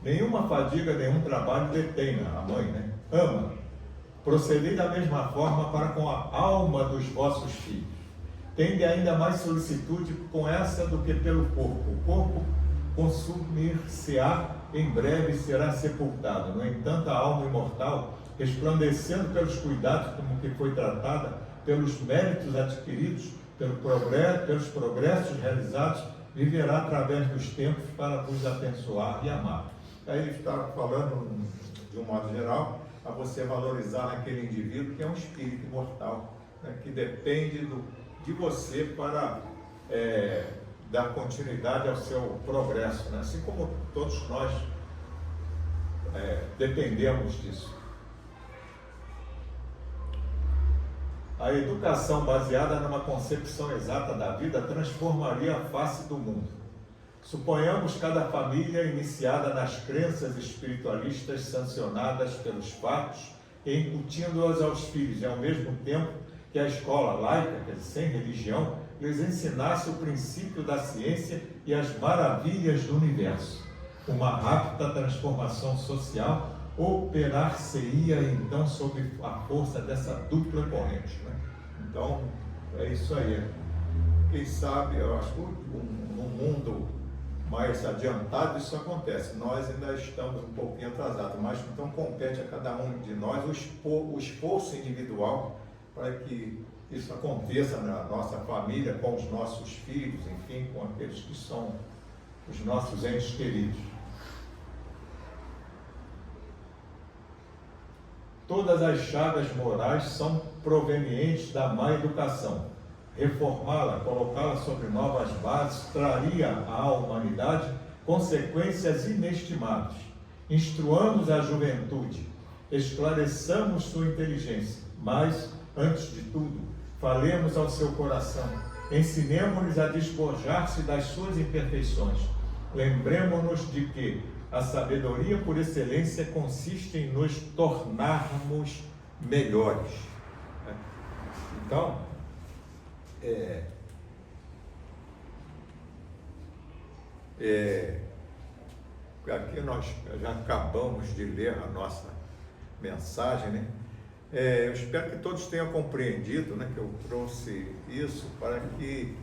Nenhuma fadiga, nenhum trabalho detém a mãe, né? Ama. Procedei da mesma forma para com a alma dos vossos filhos. Tende ainda mais solicitude com essa do que pelo corpo. O corpo consumir-se-á, em breve será sepultado. No entanto, a alma imortal, resplandecendo pelos cuidados como que foi tratada, pelos méritos adquiridos, pelos progressos realizados, viverá através dos tempos para vos abençoar e amar. Aí ele está falando, de um modo geral, a você valorizar naquele indivíduo que é um espírito imortal, né, que depende de você para dar continuidade ao seu progresso, né? Assim como todos nós dependemos disso. A educação baseada numa concepção exata da vida transformaria a face do mundo. Suponhamos cada família iniciada nas crenças espiritualistas sancionadas pelos fatos e incutindo-as aos filhos, e ao mesmo tempo que a escola laica, quer dizer, sem religião, lhes ensinasse o princípio da ciência e as maravilhas do universo. Uma rápida transformação social operar-se-ia então sob a força dessa dupla corrente, né? Então, é isso aí. Quem sabe, eu acho que no mundo mais adiantado isso acontece. Nós ainda estamos um pouquinho atrasados, mas então compete a cada um de nós o esforço individual para que isso aconteça na nossa família, com os nossos filhos, enfim, com aqueles que são os nossos entes queridos. Todas as chagas morais são provenientes da má educação. Reformá-la, colocá-la sobre novas bases, traria à humanidade consequências inestimáveis. Instruamos a juventude, esclareçamos sua inteligência, mas, antes de tudo, falemos ao seu coração, ensinemo-lhes a despojar-se das suas imperfeições. Lembremo-nos de que a sabedoria por excelência consiste em nos tornarmos melhores. Então, aqui nós já acabamos de ler a nossa mensagem, né? Eu espero que todos tenham compreendido, né, que eu trouxe isso para que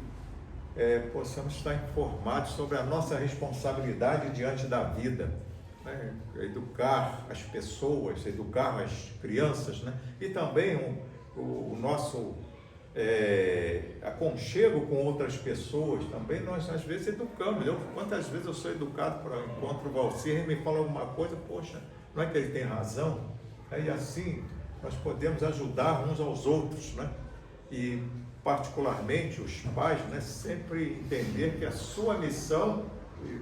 possamos estar informados sobre a nossa responsabilidade diante da vida, né? Educar as pessoas, educar as crianças, né? E também o nosso aconchego com outras pessoas, também nós às vezes educamos. Quantas vezes eu sou educado para encontro o Valcir e me fala alguma coisa, poxa, não é que ele tem razão? E assim nós podemos ajudar uns aos outros, né? E particularmente os pais, né, sempre entender que a sua missão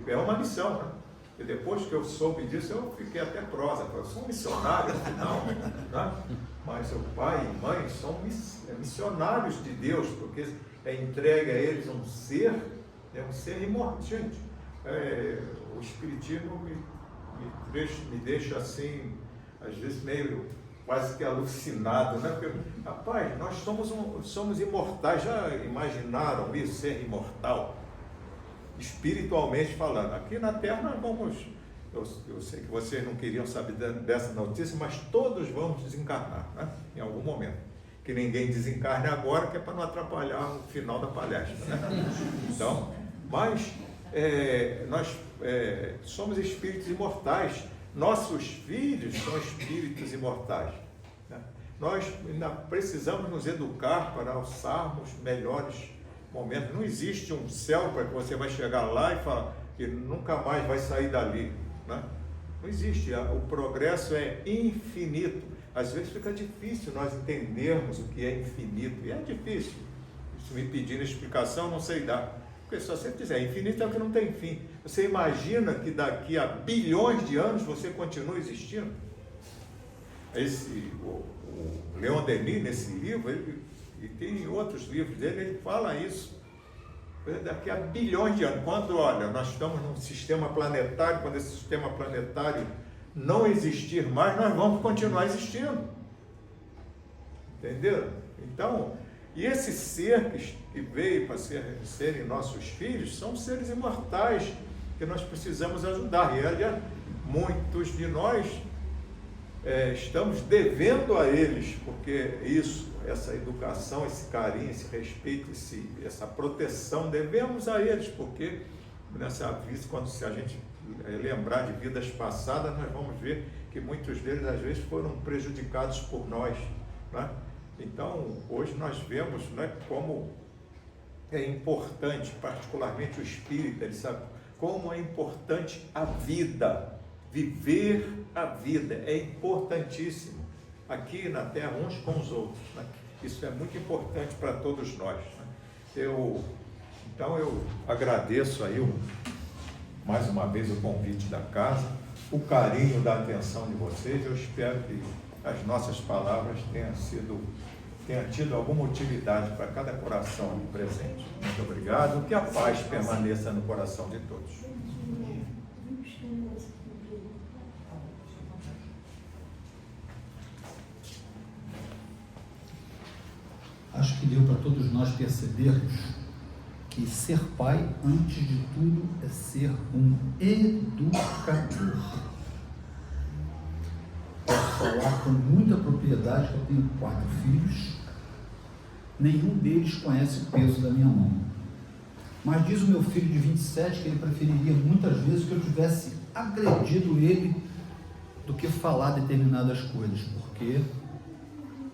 é uma missão, né? E depois que eu soube disso, eu fiquei até prosa, eu sou um missionário, afinal, né? Mas o pai e mãe são missionários de Deus, porque é entregue a eles um ser imortal. Gente, o Espiritismo me deixa assim, às vezes meio quase que alucinado, né? Porque, rapaz, nós somos imortais. Já imaginaram isso, ser imortal? Espiritualmente falando. Aqui na Terra nós vamos... Eu sei que vocês não queriam saber dessa notícia, mas todos vamos desencarnar, né? Em algum momento. Que ninguém desencarne agora, que é para não atrapalhar o final da palestra, né? Então, mas nós somos espíritos imortais. Nossos filhos são espíritos imortais, né? Nós ainda precisamos nos educar para alçarmos melhores momentos. Não existe um céu para que você vai chegar lá e falar que nunca mais vai sair dali, né? Não existe. O progresso é infinito. Às vezes fica difícil nós entendermos o que é infinito, e é difícil. Se me pedirem explicação, não sei dar. Porque se você dizer infinito é o que não tem fim. Você imagina que daqui a bilhões de anos você continua existindo? O Leon Denis, nesse livro, e tem outros livros dele, ele fala isso. Daqui a bilhões de anos. Quando, olha, nós estamos num sistema planetário, quando esse sistema planetário não existir mais, nós vamos continuar existindo. Entenderam? Então, e esse ser que veio para serem nossos filhos, são seres imortais que nós precisamos ajudar. E, aliás, muitos de nós estamos devendo a eles, porque essa educação, esse carinho, esse respeito, essa proteção, devemos a eles, porque nessa vida, se a gente lembrar de vidas passadas, nós vamos ver que muitos deles, às vezes, foram prejudicados por nós, né? Então, hoje nós vemos, né, como é importante, particularmente o espírita, ele sabe como é importante a vida, viver a vida, é importantíssimo aqui na Terra, uns com os outros, né? Isso é muito importante para todos nós, né? Então eu agradeço aí mais uma vez o convite da casa, o carinho da atenção de vocês. Eu espero que as nossas palavras tenham tido alguma utilidade para cada coração presente. Muito obrigado. Que a paz permaneça no coração de todos. Acho que deu para todos nós percebermos que ser pai, antes de tudo, é ser um educador. Posso falar com muita propriedade que eu tenho 4 filhos, nenhum deles conhece o peso da minha mão. Mas diz o meu filho de 27 que ele preferiria muitas vezes que eu tivesse agredido ele do que falar determinadas coisas, porque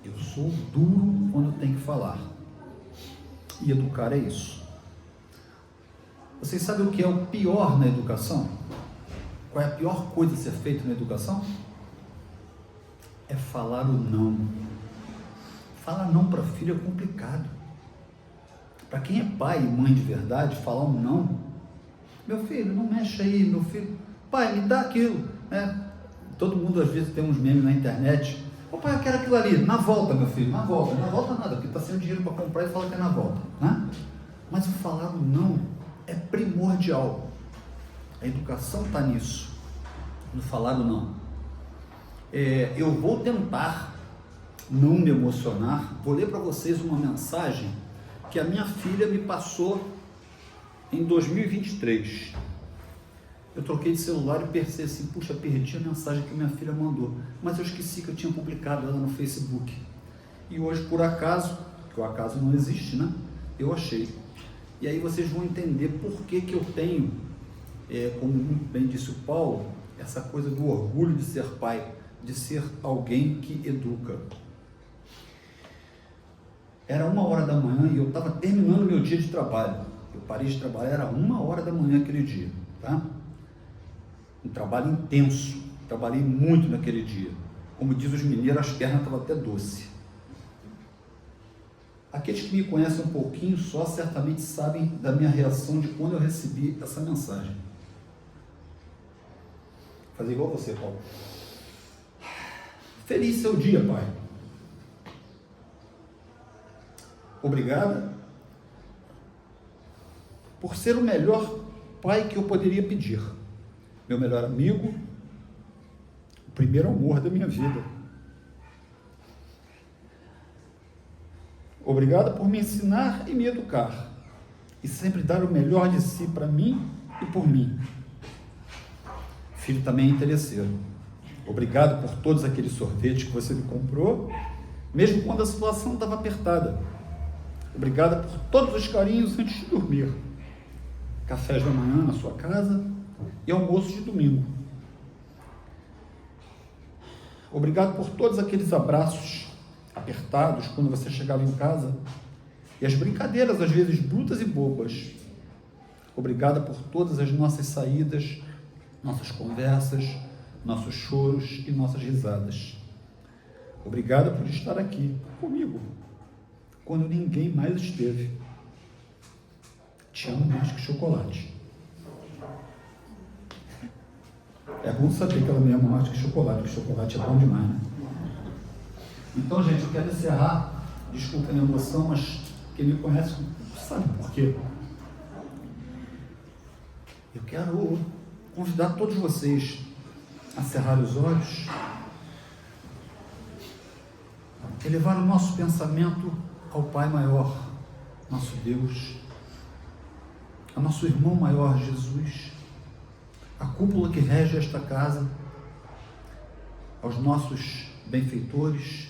eu sou duro quando tenho que falar. E educar é isso. Vocês sabem o que é o pior na educação? Qual é a pior coisa a ser feita na educação? É falar o não. Falar não para filho é complicado. Para quem é pai e mãe de verdade, falar um não. Meu filho, não mexe aí, meu filho. Pai, me dá aquilo, né? Todo mundo às vezes tem uns memes na internet. Ô pai, eu quero aquilo ali, na volta, meu filho, na volta. Na volta nada, porque está sem dinheiro para comprar e fala que é na volta, né? Mas o falar o não é primordial. A educação está nisso, no falar o não. Eu vou tentar não me emocionar. Vou ler para vocês uma mensagem que a minha filha me passou em 2023. Eu troquei de celular e pensei assim, puxa, perdi a mensagem que minha filha mandou, mas eu esqueci que eu tinha publicado ela no Facebook. E hoje, por acaso, que o acaso não existe, né? Eu achei. E aí vocês vão entender por que eu tenho, como muito bem disse o Paulo, essa coisa do orgulho de ser pai, de ser alguém que educa. Era 1h da manhã e eu estava terminando meu dia de trabalho. Eu parei de trabalhar, era 1h da manhã aquele dia, tá? Um trabalho intenso, trabalhei muito naquele dia. Como diz os mineiros, as pernas estavam até doce. Aqueles que me conhecem um pouquinho só certamente sabem da minha reação de quando eu recebi essa mensagem. Fazer igual você, Paulo. Feliz seu dia, pai. Obrigado por ser o melhor pai que eu poderia pedir. Meu melhor amigo, o primeiro amor da minha vida. Obrigado por me ensinar e me educar, e sempre dar o melhor de si para mim e por mim. Filho também é interesseiro. Obrigado por todos aqueles sorvetes que você me comprou, mesmo quando a situação estava apertada. Obrigado por todos os carinhos antes de dormir. Cafés da manhã na sua casa e almoço de domingo. Obrigado por todos aqueles abraços apertados quando você chegava em casa e as brincadeiras, às vezes brutas e bobas. Obrigado por todas as nossas saídas, nossas conversas, nossos choros e nossas risadas. Obrigado por estar aqui comigo quando ninguém mais esteve. Te amo mais que chocolate. É bom saber que ela me ama mais que chocolate, porque chocolate é bom demais, né? Então, gente, eu quero encerrar, desculpa a minha emoção, mas quem me conhece sabe por quê. Eu quero convidar todos vocês a cerrar os olhos, elevar o nosso pensamento ao Pai maior, nosso Deus, ao nosso irmão maior, Jesus, a cúpula que rege esta casa, aos nossos benfeitores,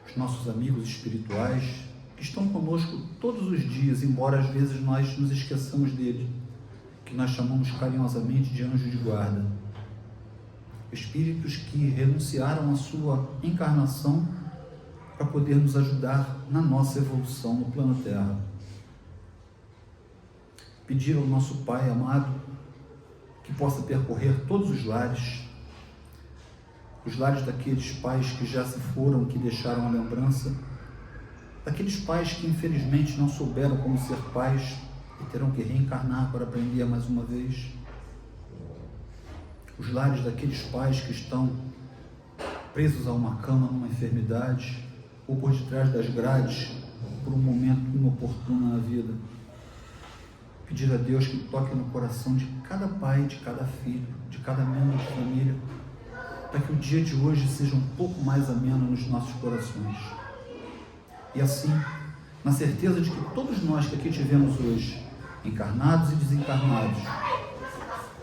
os nossos amigos espirituais, que estão conosco todos os dias, embora às vezes nós nos esqueçamos dele, que nós chamamos carinhosamente de anjo de guarda. Espíritos que renunciaram à sua encarnação para poder nos ajudar na nossa evolução no plano Terra. Pedir ao nosso Pai amado que possa percorrer todos os lares daqueles pais que já se foram, que deixaram a lembrança, daqueles pais que infelizmente não souberam como ser pais e terão que reencarnar para aprender mais uma vez, os lares daqueles pais que estão presos a uma cama numa enfermidade ou por detrás das grades por um momento inoportuno na vida. Pedir a Deus que toque no coração de cada pai, de cada filho, de cada membro de família, para que o dia de hoje seja um pouco mais ameno nos nossos corações. E assim, na certeza de que todos nós que aqui tivemos hoje, encarnados e desencarnados,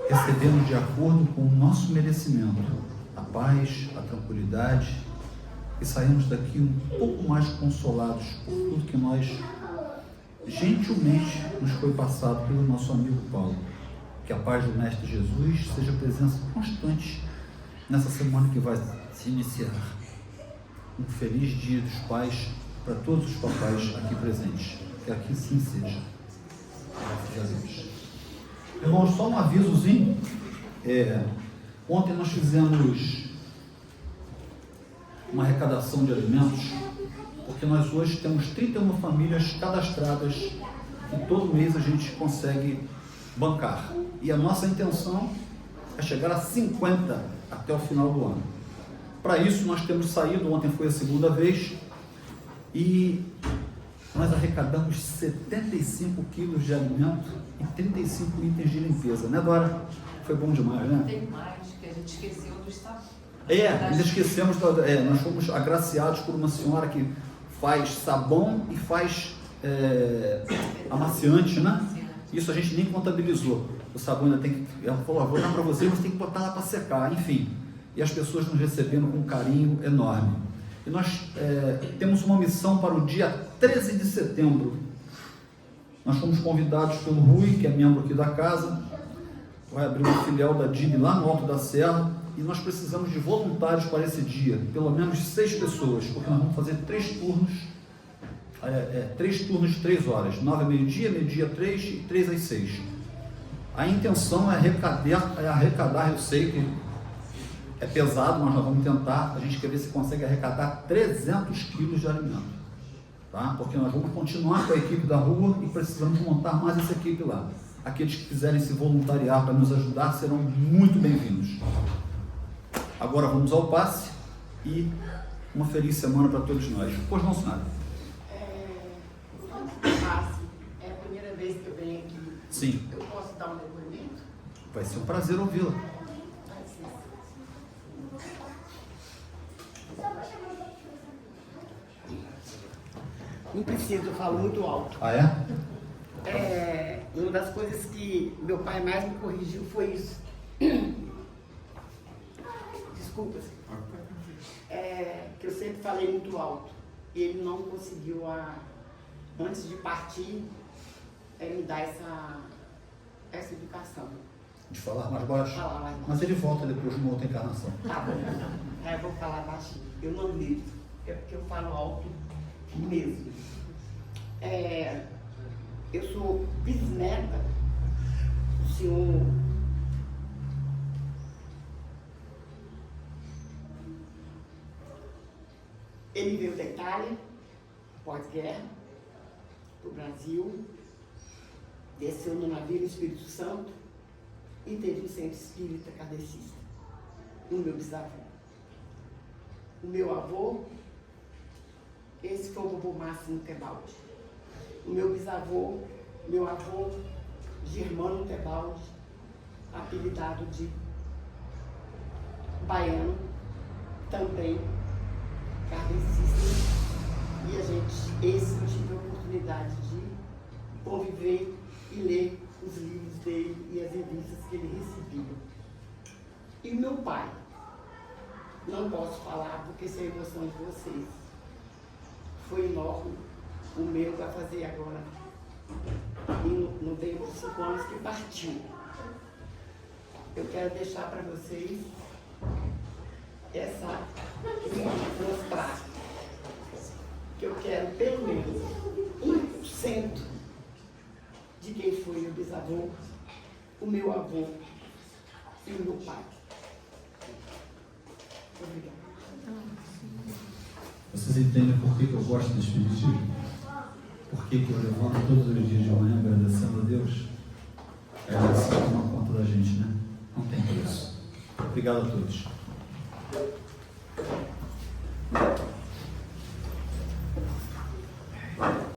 recebemos de acordo com o nosso merecimento a paz, a tranquilidade, e saímos daqui um pouco mais consolados por tudo que nós gentilmente nos foi passado pelo nosso amigo Paulo. Que a paz do Mestre Jesus seja presença constante nessa semana que vai se iniciar. Um feliz dia dos pais para todos os papais aqui presentes. Que aqui sim seja. Graças a Deus. Irmãos, só um avisozinho. Ontem nós fizemos uma arrecadação de alimentos, porque nós hoje temos 31 famílias cadastradas e todo mês a gente consegue bancar. E a nossa intenção é chegar a 50 até o final do ano. Para isso nós temos saído, ontem foi a segunda vez, e nós arrecadamos 75 quilos de alimento e 35 itens de limpeza, né, Dora? Foi bom demais, né? Tem mais, que a gente esqueceu do estado. Ainda esquecemos, nós fomos agraciados por uma senhora que faz sabão e faz amaciante, né? Isso a gente nem contabilizou. O sabão ainda tem que... Ela falou, vou dar para você, você tem que botar lá para secar, enfim. E as pessoas nos receberam com um carinho enorme. E nós temos uma missão para o dia 13 de setembro. Nós fomos convidados pelo Rui, que é membro aqui da casa, vai abrir uma filial da DIB lá no Alto da Serra, e nós precisamos de voluntários para esse dia, pelo menos 6 pessoas, porque nós vamos fazer 3 turnos, 3 turnos de 3 horas, 9 ao meio-dia, meio-dia 3 e 3 às 6. A intenção é arrecadar, eu sei que é pesado, mas nós vamos tentar, a gente quer ver se consegue arrecadar 300 quilos de alimento. Tá? Porque nós vamos continuar com a equipe da rua e precisamos montar mais essa equipe lá. Aqueles que quiserem se voluntariar para nos ajudar serão muito bem-vindos. Agora vamos ao passe e uma feliz semana para todos nós. Pois não, senhora? Passe, é a primeira vez que eu venho aqui. Sim. Eu posso dar um depoimento? Vai ser um prazer ouvi-la. Não preciso, eu falo muito alto. Ah, é? Uma das coisas que meu pai mais me corrigiu foi isso. Desculpa, que eu sempre falei muito alto. E ele não conseguiu, antes de partir, me dar essa educação. De falar mais baixo. Falar mais baixo. Mas ele volta depois de uma outra encarnação. Tá bom. Eu vou falar baixinho. Eu não grito, é porque eu falo alto mesmo. Eu sou bisneta do senhor ele veio da Itália, pós-guerra, para o Brasil, desceu no navio no Espírito Santo e teve um centro espírita kardecista, o meu bisavô. O meu avô, esse foi o vovô Máximo Tebaldi. O meu bisavô, meu avô, Germano Tebaldi, apelidado de baiano, também kardecista. E esse eu tive a oportunidade de conviver e ler os livros dele e as revistas que ele recebia. E o meu pai, não posso falar porque isso é emoção de vocês, foi enorme. O meu vai fazer agora, no tempo de 5 anos que partiu. Eu quero deixar para vocês mostrar que eu quero pelo menos 1% de quem foi meu bisavô, o meu avô e o meu pai. Obrigada. Vocês entendem por que eu gosto do Espiritismo? Por que eu levanto todos os dias de manhã agradecendo a Deus? É assim que toma conta da gente, né? Não tem preço. Obrigado a todos.